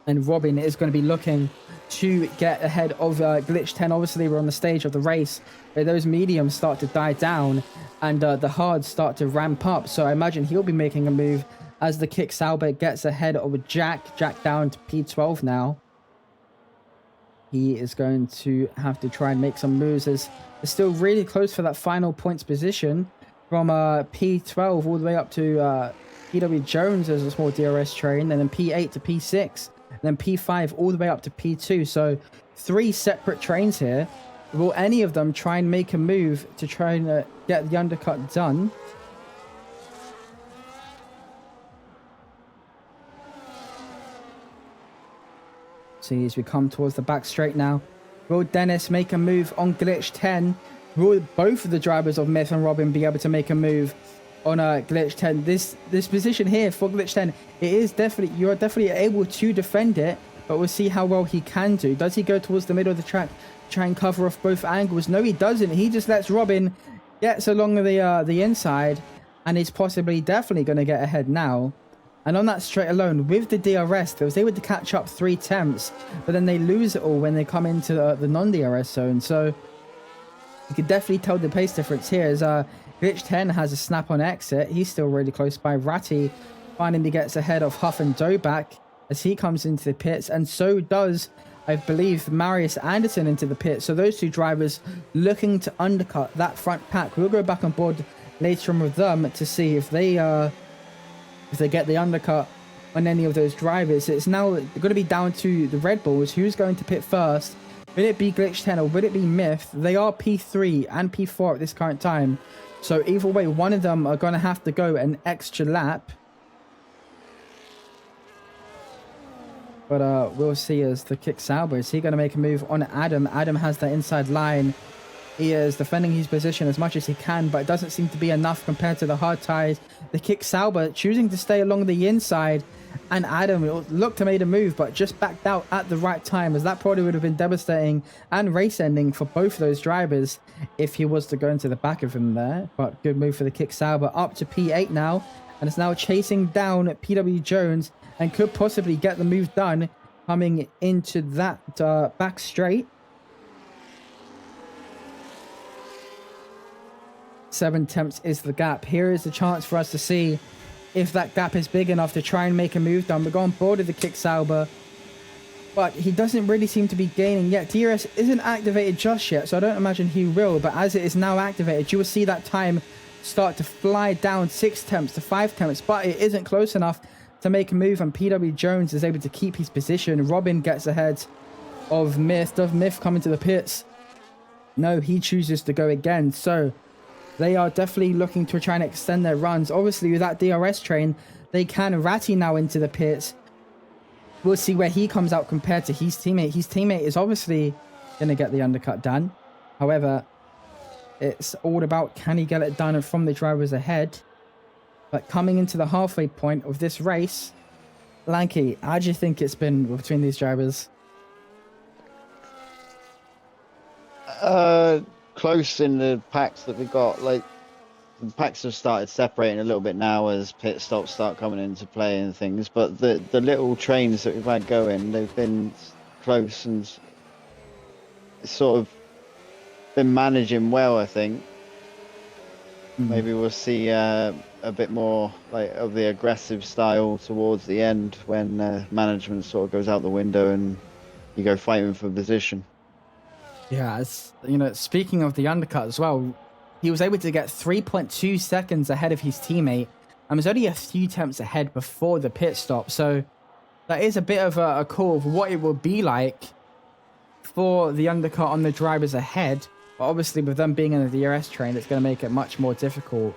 And Robin is going to be looking to get ahead of Glitch 10. Obviously, we're on the stage of the race where those mediums start to die down and the hards start to ramp up. So I imagine he'll be making a move as the Kick Sauber gets ahead of Jack. Jack down to P12 now. He is going to have to try and make some moves, as they're still really close for that final points position from P12 all the way up to PW Jones as a small DRS train, and then P8 to P6, and then P5 all the way up to P2. So 3 separate trains here. Will any of them try and make a move to try and get the undercut done? See, as we come towards the back straight now, will Dennis make a move on Glitch 10 will both of the drivers of Myth and Robin be able to make a move on Glitch 10? This position here for Glitch 10, it is definitely, you're definitely able to defend it, but we'll see how well he can do. Does he go towards the middle of the track, try and cover off both angles? No, he doesn't. He just lets Robin gets along the inside, and is possibly definitely going to get ahead now. And on that straight alone, with the DRS, they was able to catch up 3 attempts, but then they lose it all when they come into the non-DRS zone. So you can definitely tell the pace difference here as Glitch 10 has a snap-on exit. He's still really close by. Ratty finally gets ahead of Huff and Doback as he comes into the pits, and so does, I believe, Marius Anderson into the pit. So those 2 drivers looking to undercut that front pack. We'll go back on board later on with them to see if they get the undercut on any of those drivers. It's now going to be down to the Red Bulls. Who's going to pit first? Will it be Glitch 10 or will it be Myth? They are P3 and P4 at this current time. So either way, one of them are going to have to go an extra lap. But we'll see as the kick Sauber. Is he going to make a move on Adam? Adam has that inside line. He is defending his position as much as he can, but it doesn't seem to be enough compared to the hard tires. The kick Sauber choosing to stay along the inside, and Adam looked to make a move, but just backed out at the right time, as that probably would have been devastating and race ending for both of those drivers if he was to go into the back of him there. But good move for the kick Sauber, up to P8 now, and it's now chasing down PW Jones and could possibly get the move done coming into that back straight. 7 attempts is the gap. Here is the chance for us to see if that gap is big enough to try and make a move done. We're going board with the kick Sauber, but he doesn't really seem to be gaining yet. DRS isn't activated just yet, so I don't imagine he will, but as it is now activated, you will see that time start to fly down 6 attempts to 5 attempts, but it isn't close enough to make a move, and PW Jones is able to keep his position. Robin gets ahead of Myth. Does Myth come into the pits? No, he chooses to go again. So they are definitely looking to try and extend their runs. Obviously, with that DRS train, they can. Ratty now into the pits. We'll see where he comes out compared to his teammate. His teammate is obviously going to get the undercut done. However, it's all about can he get it done from the drivers ahead. But coming into the halfway point of this race, Lanky, how do you think it's been between these drivers? Close in the packs that we got. Like, the packs have started separating a little bit now as pit stops start coming into play and things. But the little trains that we've had going, they've been close and sort of been managing well, I think. Maybe we'll see a bit more like of the aggressive style towards the end when management sort of goes out the window and you go fighting for position. Yeah, you know, speaking of the undercut as well, he was able to get 3.2 seconds ahead of his teammate and was only a few attempts ahead before the pit stop. So that is a bit of a call of what it will be like for the undercut on the drivers ahead. But obviously, with them being in the DRS train, it's going to make it much more difficult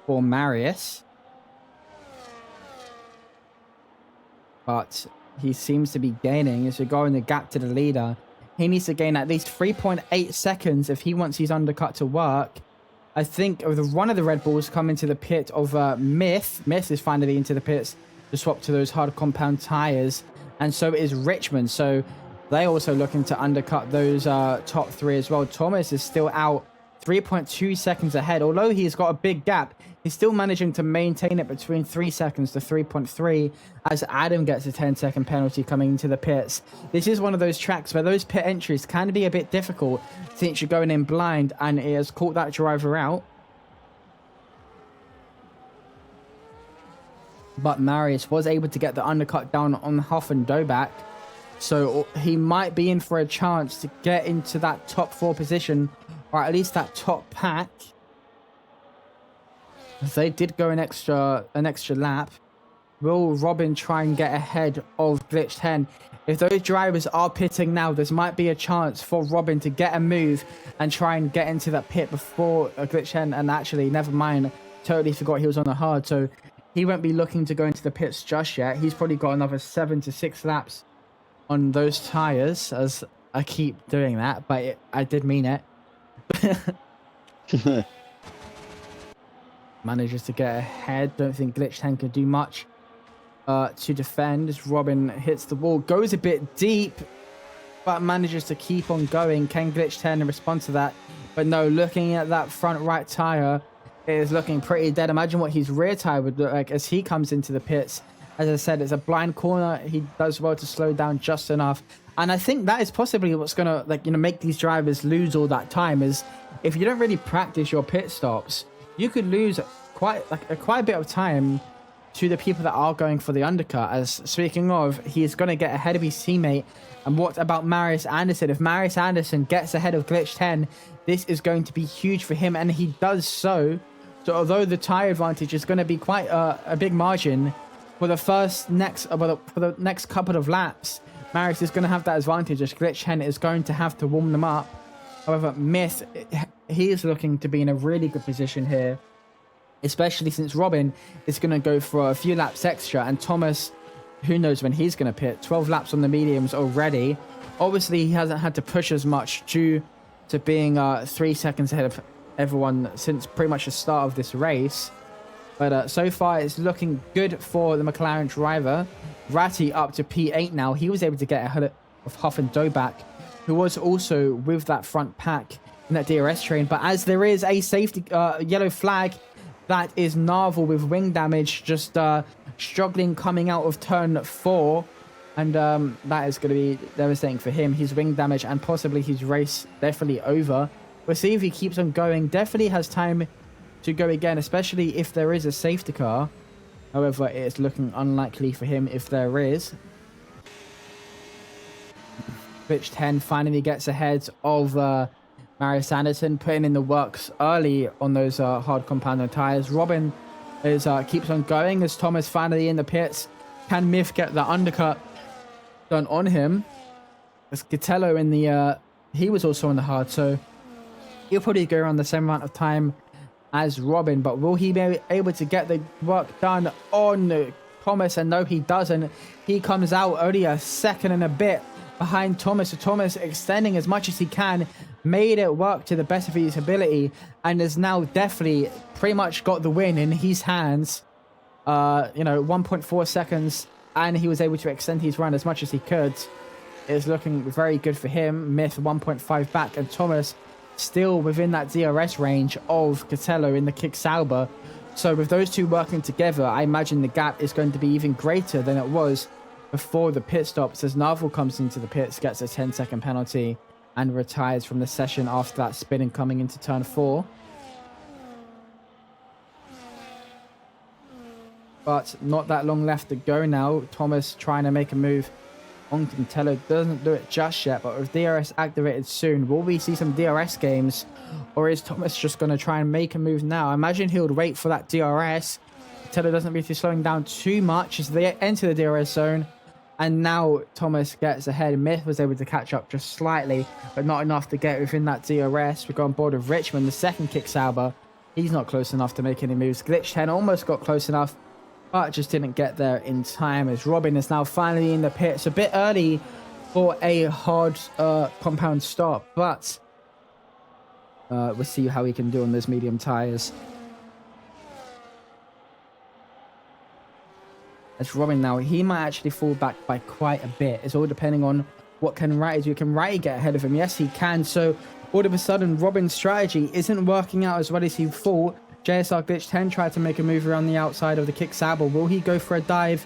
for Marius. But he seems to be gaining as we go in the gap to the leader. He needs to gain at least 3.8 seconds if he wants his undercut to work. I think one of the Red Bulls come into the pit of Myth. Myth is finally into the pits to swap to those hard compound tires. And so is Richmond. So they're also looking to undercut those top 3 as well. Thomas is still out 3.2 seconds ahead. Although he's got a big gap, he's still managing to maintain it between 3 seconds to 3.3 as Adam gets a 10-second penalty coming into the pits. This is one of those tracks where those pit entries can be a bit difficult since you're going in blind, and it has caught that driver out. But Marius was able to get the undercut down on Huff and Doback. So he might be in for a chance to get into that top 4 position, or at least that top pack. They did go an extra lap. Will Robin try and get ahead of Glitch 10? If those drivers are pitting now, there might be a chance for Robin to get a move and try and get into that pit before Glitch 10. And actually, never mind, totally forgot he was on the hard. So he won't be looking to go into the pits just yet. He's probably got another 7 to 6 laps on those tires, as I keep doing that, but I did mean it. Manages to get ahead. Don't think Glitch 10 can do much to defend as Robin hits the wall. Goes a bit deep, but manages to keep on going. Can Glitch 10 respond to that? But no, looking at that front right tire, it is looking pretty dead. Imagine what his rear tire would look like as he comes into the pits. As I said, it's a blind corner. He does well to slow down just enough. And I think that is possibly what's going to, make these drivers lose all that time, is if you don't really practice your pit stops, you could lose quite a bit of time to the people that are going for the undercut. As speaking of, he's going to get ahead of his teammate. And what about Marius Anderson? If Marius Anderson gets ahead of Glitch 10, this is going to be huge for him, and he does so. So although the tire advantage is going to be quite a big margin for the next couple of laps, Marius is going to have that advantage as Glitch 10 is going to have to warm them up. However, Myth, he is looking to be in a really good position here, especially since Robin is going to go for a few laps extra, and Thomas, who knows when he's going to pit. 12 laps on the mediums already. Obviously, he hasn't had to push as much due to being 3 seconds ahead of everyone since pretty much the start of this race. But so far, it's looking good for the McLaren driver. Ratty up to P8 now. He was able to get ahead of Huff and Dobak, who was also with that front pack in that DRS train. But as there is a safety yellow flag, that is Narvel with wing damage, just struggling coming out of turn 4. And that is going to be devastating for him. His wing damage and possibly his race definitely over. We'll see if he keeps on going. Definitely has time to go again, especially if there is a safety car. However, it's looking unlikely for him if there is. Glitch 10 finally gets ahead of Marius Anderson, putting in the works early on those hard compound tires. Robin keeps on going as Thomas finally in the pits. Can Myth get the undercut done on him? As Gatello in the he was also on the hard, so he'll probably go around the same amount of time as Robin, but will he be able to get the work done on Thomas? And no, he doesn't. He comes out only a second and a bit behind Thomas. So Thomas extending as much as he can, made it work to the best of his ability, and has now definitely pretty much got the win in his hands. 1.4 seconds, and he was able to extend his run as much as he could. It's looking very good for him. Myth 1.5 back, and Thomas still within that DRS range of Catello in the Kick Sauber. So with those two working together, I imagine the gap is going to be even greater than it was before the pit stops, as Narvel comes into the pits, gets a 10-second penalty, and retires from the session after that spin and coming into turn 4. But not that long left to go now. Thomas trying to make a move on Catello, doesn't do it just yet, but with DRS activated soon, will we see some DRS games, or is Thomas just going to try and make a move now? I imagine he would wait for that DRS. Catello doesn't really slowing down too much as they enter the DRS zone, and now Thomas gets ahead. Myth was able to catch up just slightly, but not enough to get within that DRS. We go on board with Richmond, the second Kick Sauber. He's not close enough to make any moves. Glitch 10 almost got close enough, but just didn't get there in time, as Robin is now finally in the pits. A bit early for a hard compound stop, but we'll see how he can do on those medium tires. As Robin now, he might actually fall back by quite a bit. It's all depending on what can Righty do. Can Righty get ahead of him? Yes, he can. So all of a sudden, Robin's strategy isn't working out as well as he thought. JSR Glitch 10 tried to make a move around the outside of the Kick Sauber. Will he go for a dive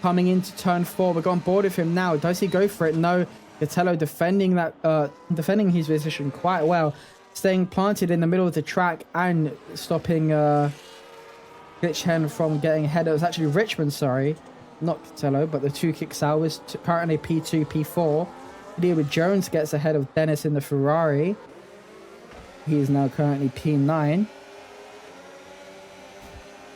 coming into turn 4? We're on board with him now. Does he go for it? No. Gatello defending his position quite well, staying planted in the middle of the track and stopping Glitch 10 from getting ahead. It was actually Richmond, sorry, not Catello, but the two Kick Saubers, currently P2, P4. David Jones gets ahead of Dennis in the Ferrari. He is now currently P9.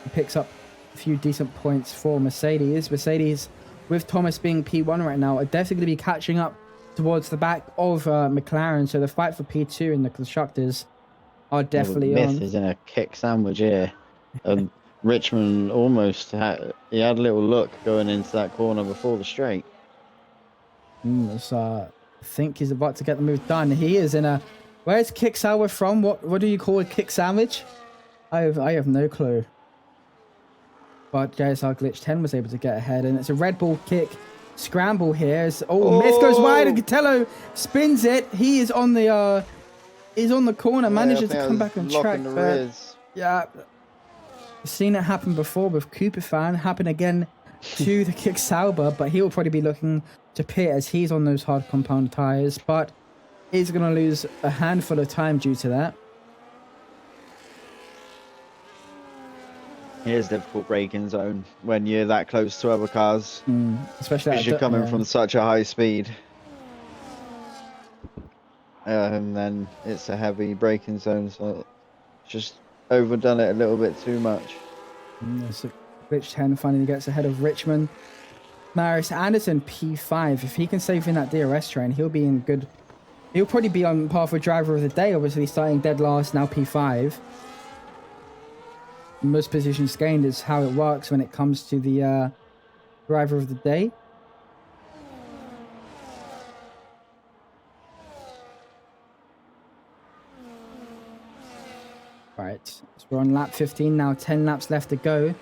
He picks up a few decent points for Mercedes. Mercedes, with Thomas being P1 right now, are definitely going to be catching up towards the back of McLaren. So the fight for P2 in the constructors are definitely on. Myth is in a kick sandwich here. Richmond almost had a little look going into that corner before the straight. So I think he's about to get the move done. He is in a Where's kick sour from? What do you call a kick sandwich? I have no clue. But JSR Glitch 10 was able to get ahead, and it's a Red Bull kick scramble here. Myth goes wide, and Gatello spins it. He is on the corner, manages to come back on track. Yeah, seen it happen before with Cooper Fan, happen again to the kick Sauber, but he will probably be looking to pit as he's on those hard compound tires, but he's going to lose a handful of time due to that. It is difficult braking zone when you're that close to other cars, especially because you're coming from such a high speed, and then it's a heavy braking zone, so just overdone it a little bit too much. So Glitch 10 finally gets ahead of Richmond. Marius Anderson P5. If he can save in that DRS train, he'll be in good. He'll probably be on par for driver of the day. Obviously, starting dead last, now P5. Most positions gained is how it works when it comes to the driver of the day. Right, so we're on lap 15 now, 10 laps left to go.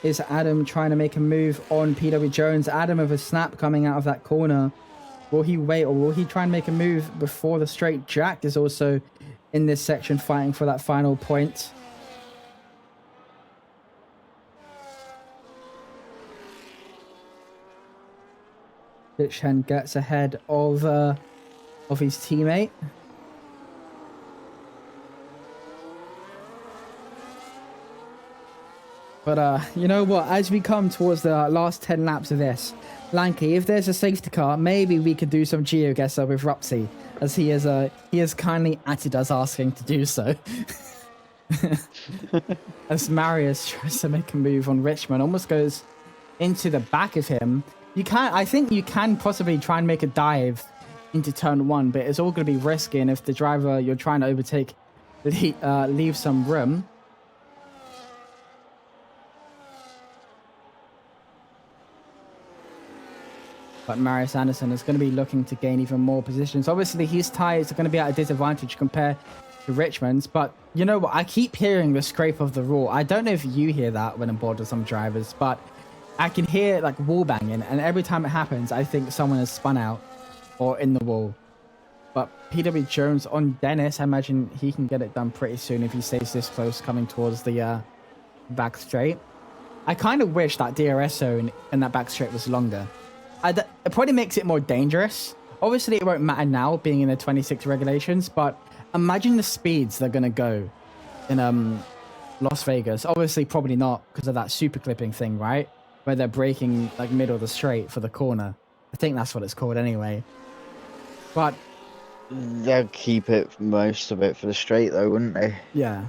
Is Adam trying to make a move on PW Jones? Adam with a snap coming out of that corner. Will he wait, or will he try and make a move before the straight? Jack is also in this section fighting for that final point. Glitch gets ahead of his teammate. But you know what? As we come towards the last 10 laps of this, Lanky, if there's a safety car, maybe we could do some GeoGuessr with Rupsy, as he has kindly added us asking to do so. As Marius tries to make a move on Richmond, almost goes into the back of him. I think you can possibly try and make a dive into turn 1, but it's all going to be risky, and if the driver you're trying to overtake leaves some room. But Marius Anderson is going to be looking to gain even more positions. Obviously, his tyres are going to be at a disadvantage compared to Richmond's. But you know what? I keep hearing the scrape of the raw. I don't know if you hear that when I'm bored with some drivers, but I can hear like wall banging. And every time it happens, I think someone has spun out or in the wall. But PW Jones on Dennis, I imagine he can get it done pretty soon if he stays this close coming towards the back straight. I kind of wish that DRS zone in that back straight was longer. It probably makes it more dangerous. Obviously, it won't matter now, being in the 26 regulations, but imagine the speeds they're going to go in Las Vegas. Obviously, probably not because of that super clipping thing, right? Where they're braking like middle of the straight for the corner. I think that's what it's called anyway. But they'll keep it, most of it, for the straight though, wouldn't they? Yeah.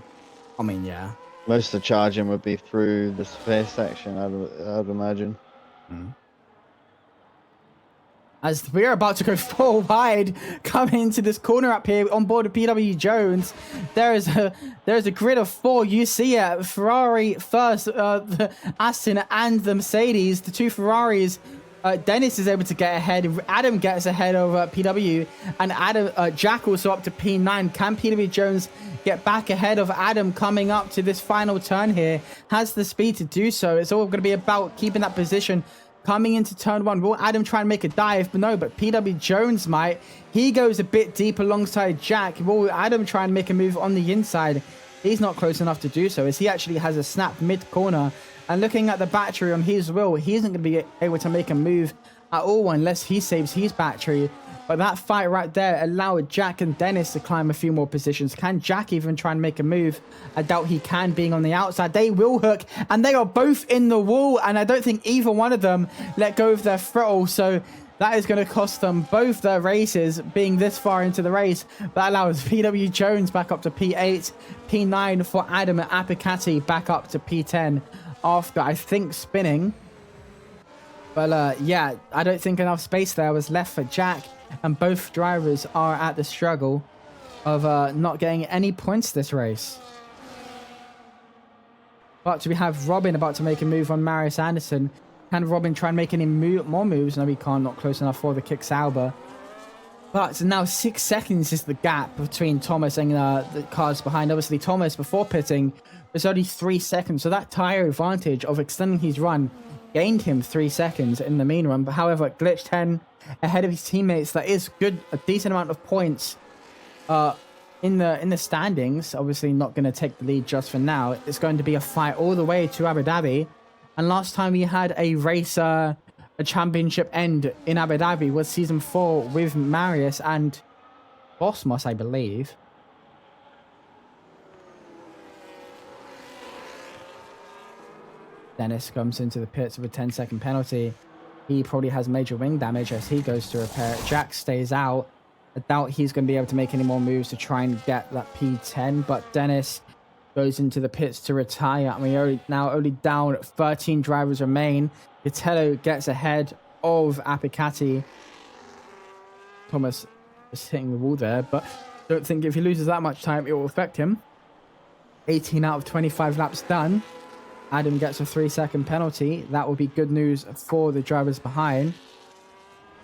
I mean, yeah. Most of the charging would be through the space section, I'd imagine. As we're about to go full wide, coming into this corner up here on board of PW Jones, there is a grid of 4. You see it, Ferrari first, the Aston and the Mercedes, the 2 Ferraris. Dennis is able to get ahead. Adam gets ahead of PW, and Jack also up to P9. Can PW Jones get back ahead of Adam coming up to this final turn here? Has the speed to do so. It's all going to be about keeping that position. Coming into turn 1, will Adam try and make a dive? But no, but PW Jones might. He goes a bit deep alongside Jack. Will Adam try and make a move on the inside? He's not close enough to do so, as he actually has a snap mid-corner. And looking at the battery on his wheel, he isn't going to be able to make a move at all unless he saves his battery. But that fight right there allowed Jack and Dennis to climb a few more positions. Can Jack even try and make a move? I doubt he can, being on the outside. They will hook, and they are both in the wall, and I don't think either one of them let go of their throttle. So that is going to cost them both their races, being this far into the race. That allows PW Jones back up to P8, P9 for Adam and Apicati back up to P10 after, I think, spinning. But yeah, I don't think enough space there was left for Jack. And both drivers are at the struggle of not getting any points this race. But we have Robin about to make a move on Marius Anderson. Can Robin try and make any more moves? No, he can't. Not close enough for the kick Sauber. But now 6 seconds is the gap between Thomas and the cars behind. Obviously, Thomas, before pitting, was only 3 seconds. So that tyre advantage of extending his run gained him 3 seconds in the main run. But however, Glitch 10 ahead of his teammates, that is good, a decent amount of points in the standings. Obviously, not going to take the lead just for now. It's going to be a fight all the way to Abu Dhabi. And last time we had a race, a championship end in Abu Dhabi was season 4 with Marius and Bosmos, I believe. Dennis comes into the pits with a 10-second penalty. He probably has major wing damage as he goes to repair it. Jack stays out. I doubt he's going to be able to make any more moves to try and get that P10, but Dennis goes into the pits to retire. And we're now only down 13 drivers remain. Vitello gets ahead of Apicati. Thomas is hitting the wall there, but don't think if he loses that much time, it will affect him. 18 out of 25 laps done. Adam gets a 3-second penalty. That will be good news for the drivers behind.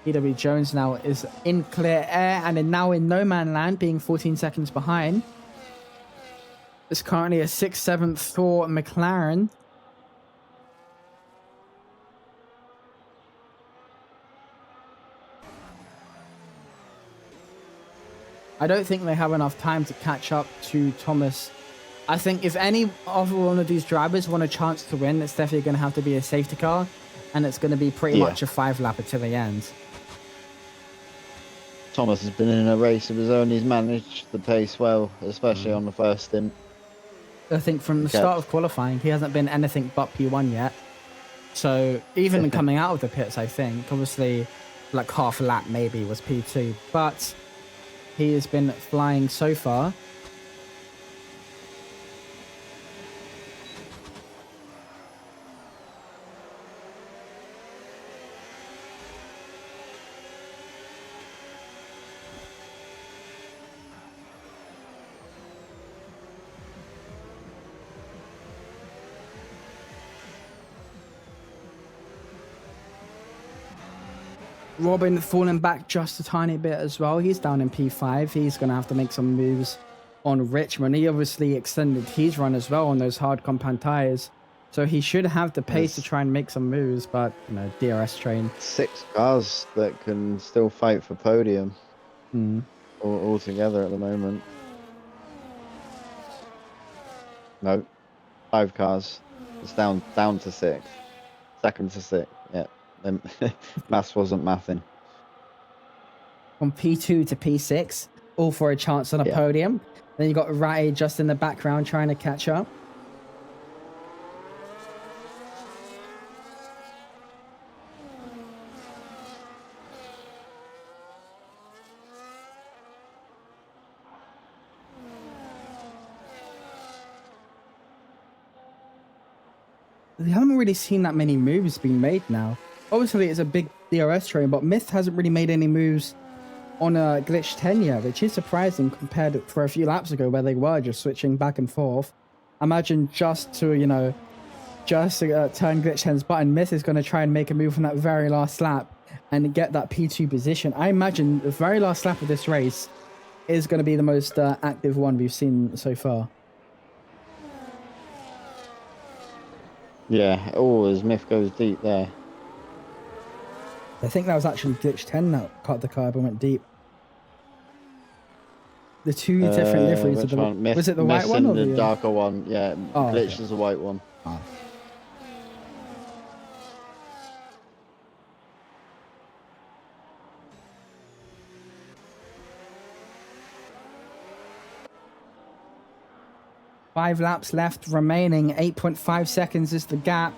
EW Jones now is in clear air and now in no man land, being 14 seconds behind. It's currently a 6th, 7th for McLaren. I don't think they have enough time to catch up to Thomas. I think if any of one of these drivers want a chance to win, it's definitely going to have to be a safety car, and it's going to be pretty much a 5-lapper to the end. Thomas has been in a race of his own. He's managed the pace well, especially on the first stint. I think from the start of qualifying, he hasn't been anything but P1 yet. So even coming out of the pits, I think, obviously, like half a lap maybe was P2, but he has been flying so far. Robin falling back just a tiny bit as well. He's down in P5. He's going to have to make some moves on Richmond. He obviously extended his run as well on those hard compound tires. So he should have the pace to try and make some moves, but, you know, DRS train. 6 cars that can still fight for podium all together at the moment. No, 5 cars. It's down to 6. Second to 6, yeah. Maths wasn't mathing. From P2 to P6, all for a chance on a podium. Then you got Rai just in the background trying to catch up. We haven't really seen that many moves being made now. Obviously, it's a big DRS train, but Myth hasn't really made any moves on a Glitch 10 yet, which is surprising compared to for a few laps ago where they were just switching back and forth. Imagine just to, you know, turn Glitch 10's button, Myth is going to try and make a move on that very last lap and get that P2 position. I imagine the very last lap of this race is going to be the most active one we've seen so far. Yeah, as Myth goes deep there. I think that was actually Glitch 10 that caught the curb and went deep. The two different liveries of the one? Was it the white one or the darker one? Yeah, Glitch is the white one. Oh. Five laps left remaining. 8.5 seconds is the gap.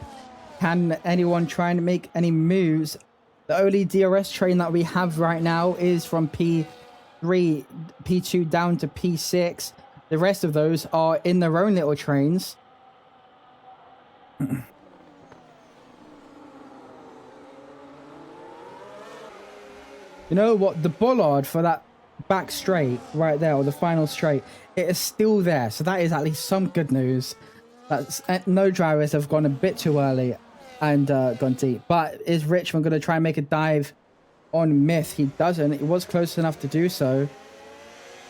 Can anyone try and make any moves? The only DRS train that we have right now is from P3, P2 down to P6. The rest of those are in their own little trains. You know what? The bollard for that back straight right there, or the final straight, it is still there. So that is at least some good news. That's no drivers have gone a bit too early and gone deep. But is Richmond going to try and make a dive on Myth. He doesn't. He was close enough to do so.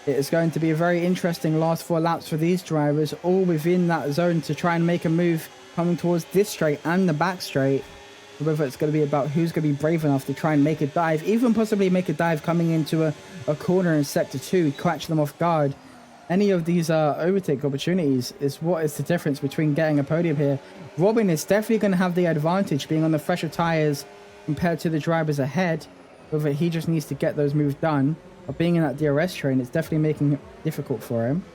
It is going to be a very interesting last 4 laps for these drivers, all within that zone to try and make a move coming towards this straight and the back straight. Whether it's going to be about who's going to be brave enough to try and make a dive, even possibly make a dive coming into a corner in Sector 2, catch them off guard. Any of these overtake opportunities is what is the difference between getting a podium here. Robin is definitely going to have the advantage being on the fresher tyres compared to the drivers ahead. Whether he just needs to get those moves done. But being in that DRS train, it's definitely making it difficult for him.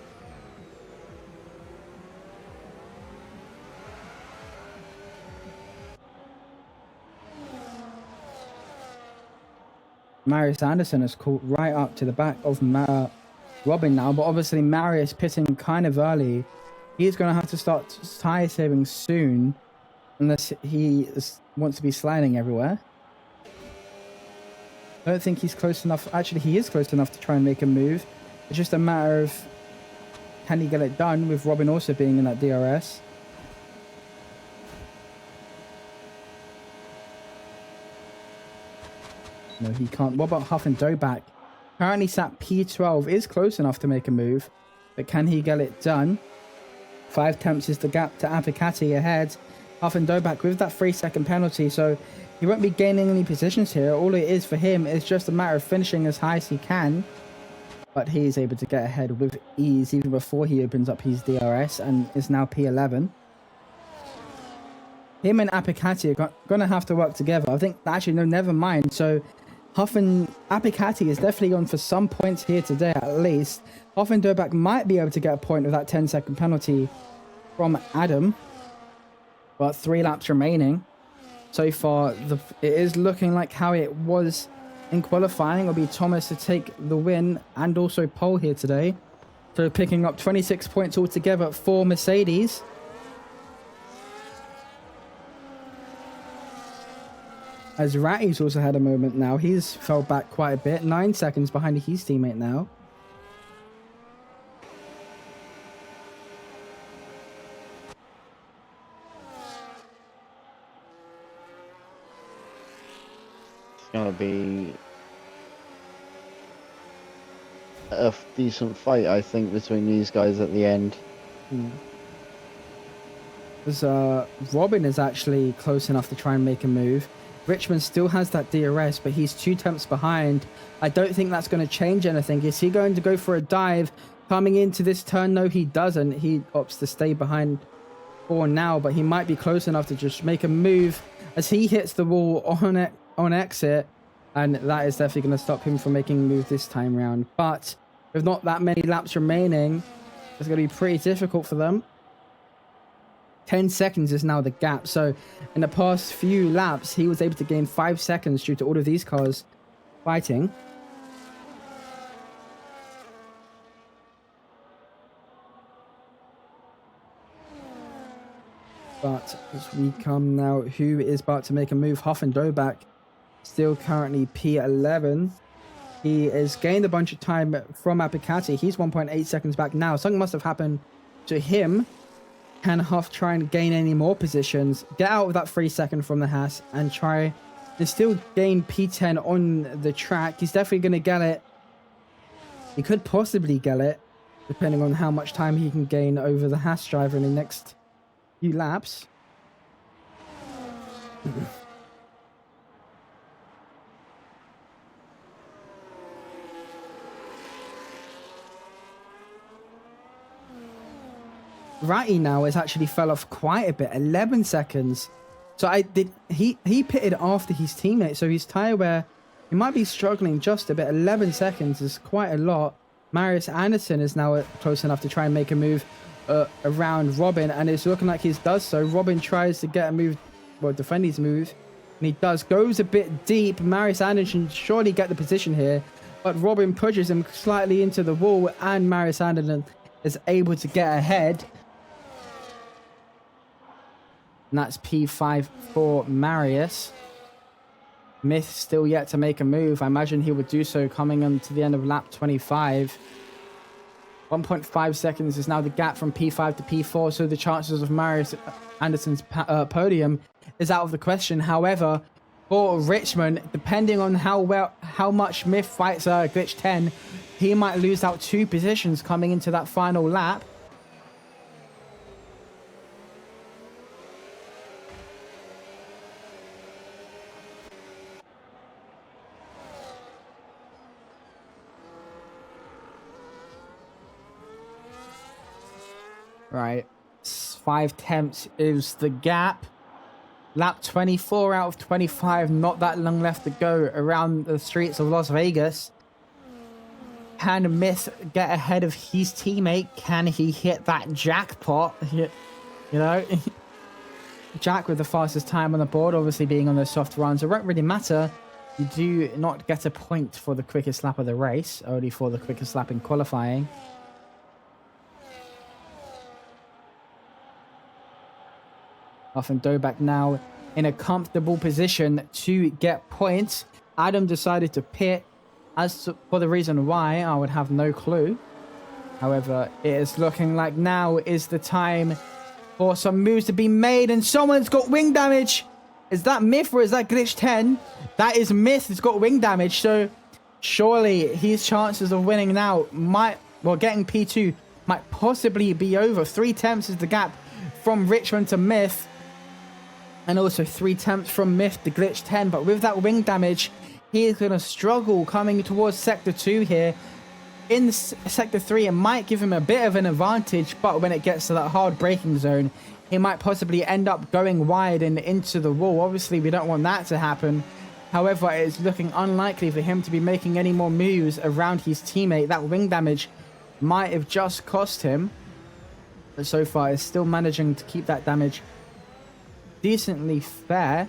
Marius Anderson has caught right up to the back of Robin now, but obviously Marius pitting kind of early. He's going to have to start tyre saving soon, unless he wants to be sliding everywhere. I don't think he's close enough. Actually, he is close enough to try and make a move. It's just a matter of can he get it done with Robin also being in that DRS. No, he can't. What about Huff and Doback? Currently sat P12, is close enough to make a move, but can he get it done? 5 tenths is the gap to Apicati ahead. Huff and Doback with that 3-second penalty, so he won't be gaining any positions here. All it is for him is just a matter of finishing as high as he can, but he is able to get ahead with ease even before he opens up his DRS and is now P11. Him and Apicati are going to have to work together. I think, actually, no, never mind. So Huff and Apicati is definitely on for some points here today, at least. Huff and Doback might be able to get a point with that 10-second penalty from Adam. But 3 laps remaining. So far, it is looking like how it was in qualifying. It'll be Thomas to take the win and also pole here today. So picking up 26 points altogether for Mercedes. As Ratty's also had a moment now. He's fell back quite a bit. 9 seconds behind his teammate now. It's going to be a decent fight, I think, between these guys at the end. Robin is actually close enough to try and make a move. Richmond still has that DRS, but he's 2 tenths behind. I don't think that's going to change anything. Is he going to go for a dive coming into this turn? No, he doesn't. He opts to stay behind for now, but he might be close enough to just make a move as he hits the wall on exit, and that is definitely going to stop him from making a move this time round. But with not that many laps remaining, it's going to be pretty difficult for them. 10 seconds is now the gap. So in the past few laps, he was able to gain 5 seconds due to all of these cars fighting. But as we come now, who is about to make a move? Huff and Doback, still currently P11. He has gained a bunch of time from Apicati. He's 1.8 seconds back now. Something must have happened to him. Can Huff try and gain any more positions, get out of that 3 second from the Haas, and try and still gain P10 on the track? He's definitely going to get it. He could possibly get it, depending on how much time he can gain over the Haas driver in the next few laps. Ratty now has actually fell off quite a bit, 11 seconds. So he pitted after his teammate, so his tyre wear, he might be struggling just a bit. 11 seconds is quite a lot. Marius Anderson is now close enough to try and make a move around Robin, and it's looking like he does so. Robin tries to get a move, well, defend his move, and he does. Goes a bit deep. Marius Anderson surely get the position here, but Robin pushes him slightly into the wall, and Marius Anderson is able to get ahead. And that's P5 for Marius. Myth still yet to make a move. I imagine he would do so coming on to the end of lap 25. 1.5 seconds is now the gap from P5 to P4, so the chances of Marius Anderson's podium is out of the question. However, for Richmond. Depending on how much Myth fights Glitch 10, he might lose out 2 positions coming into that final lap. Right, 5 attempts is the gap. Lap 24 out of 25, not that long left to go around the streets of Las Vegas. Can Myth get ahead of his teammate? Can he hit that jackpot? You know, Jack with the fastest time on the board, obviously being on those soft runs. It won't really matter. You do not get a point for the quickest lap of the race, only for the quickest lap in qualifying. Often Dobak now in a comfortable position to get points. Adam decided to pit. As for the reason why, I would have no clue. However, it is looking like now is the time for some moves to be made, and someone's got wing damage. Is that Myth or is that Glitch 10? That is Myth. It's got wing damage, so surely his chances of winning now getting P2 might possibly be over. 3 attempts is the gap from Richmond to Myth. And also 3 attempts from Myth to Glitch 10. But with that wing damage, he is going to struggle coming towards Sector 2 here. In Sector 3, it might give him a bit of an advantage. But when it gets to that hard braking zone, he might possibly end up going wide and into the wall. Obviously, we don't want that to happen. However, it is looking unlikely for him to be making any more moves around his teammate. That wing damage might have just cost him. But so far, is still managing to keep that damage decently fair.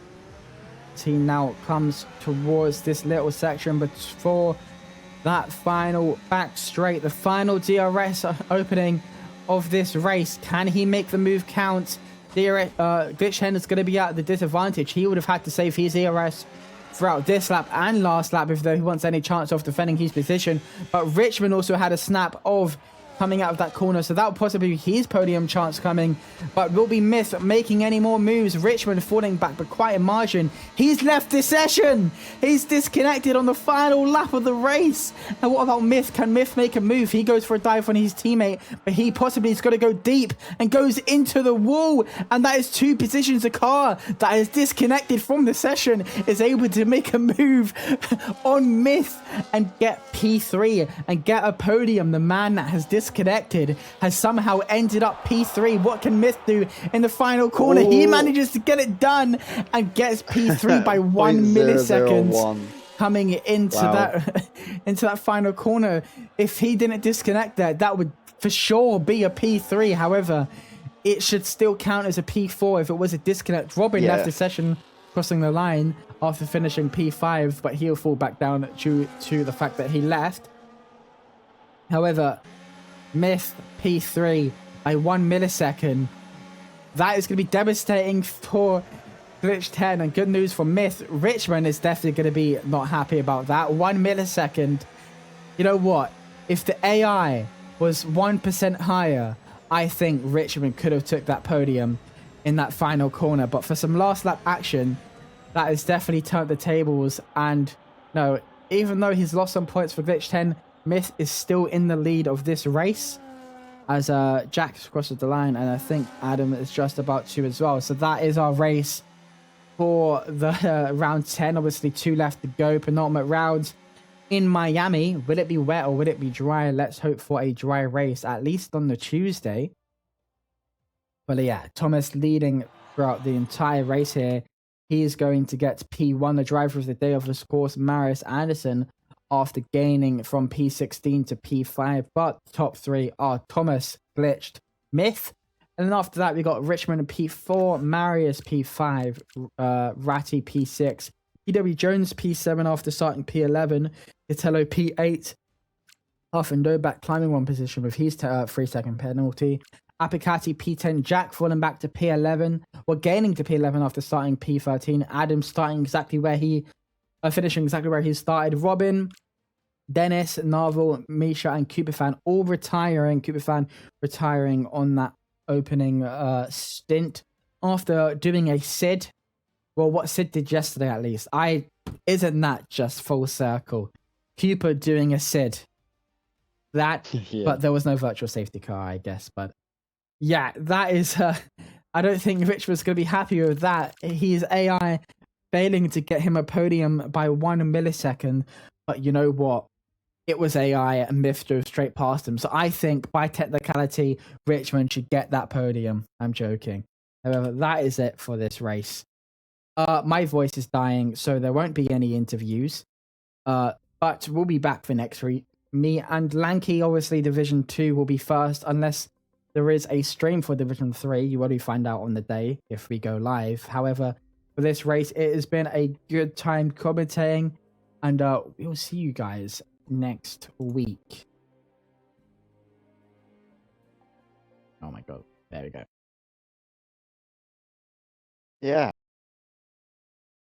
He now comes towards this little section, but for that final back straight, the final DRS opening of this race, can he make the move count? Glitch 10 is going to be at the disadvantage. He would have had to save his DRS throughout this lap and last lap if he wants any chance of defending his position. But Richmond also had a snap of coming out of that corner, so that will possibly be his podium chance coming. But will be Myth making any more moves? Richmond falling back by quite a margin. He's left this session. He's disconnected on the final lap of the race. And what about Myth? Can Myth make a move? He goes for a dive on his teammate, but he possibly is going to go deep and goes into the wall. And that is 2 positions. A car that is disconnected from the session is able to make a move on Myth and get P3 and get a podium. The man that has disconnected has somehow ended up P3. What can Myth do in the final corner? He manages to get it done and gets P3 by 1 millisecond coming into that final corner. If he didn't disconnect there, that would for sure be a P3. However, it should still count as a P4 if it was a disconnect. Robin left the session crossing the line after finishing P5, but he'll fall back down due to the fact that he left. However, Myth P3 by 1 millisecond. That is going to be devastating for Glitch 10, and good news for Myth. Richmond is definitely going to be not happy about that. 1 millisecond. You know what? If the AI was 1% higher, I think Richmond could have took that podium in that final corner. But for some last lap action, that has definitely turned the tables. And no, even though he's lost some points for Glitch 10, Myth is still in the lead of this race as Jack crosses the line, and I think Adam is just about to as well. So that is our race for the round 10. Obviously 2 left to go. Penultimate rounds in Miami. Will it be wet or will it be dry? Let's hope for a dry race, at least on the Tuesday. But yeah, Thomas leading throughout the entire race here. He is going to get P1, the driver of the day of this course, Marius Anderson, after gaining from P16 to P5. But top 3 are Thomas, Glitched, Myth. And then after that, we got Richmond P4, Marius P5, Ratty P6, PW Jones P7 after starting P11, Itello P8, Huff and Dobak climbing 1 position with his 3-second penalty. Apicati P10, Jack falling back to P11, gaining to P11 after starting P13. Adam starting exactly where he finishing exactly where he started. Robin, Dennis, Narvel, Misha, and Cooperfan all retiring. Cooperfan retiring on that opening stint after doing a SID well, what Sid did yesterday, at least, isn't that just full circle? Cooper doing a Sid. That, Yeah. but there was no virtual safety car, I guess. But yeah, that is. I don't think Rich was going to be happy with that. He's AI failing to get him a podium by 1 millisecond. But you know what? It was AI and Myth drove straight past him. So I think by technicality, Richmond should get that podium. I'm joking. However, that is it for this race. My voice is dying, so there won't be any interviews. But we'll be back for next week. Me and Lanky, obviously, Division 2 will be first, unless there is a stream for Division 3. You already find out on the day if we go live. However, for this race, it has been a good time commentating, and we'll see you guys next week. Oh my god, there we go. Yeah.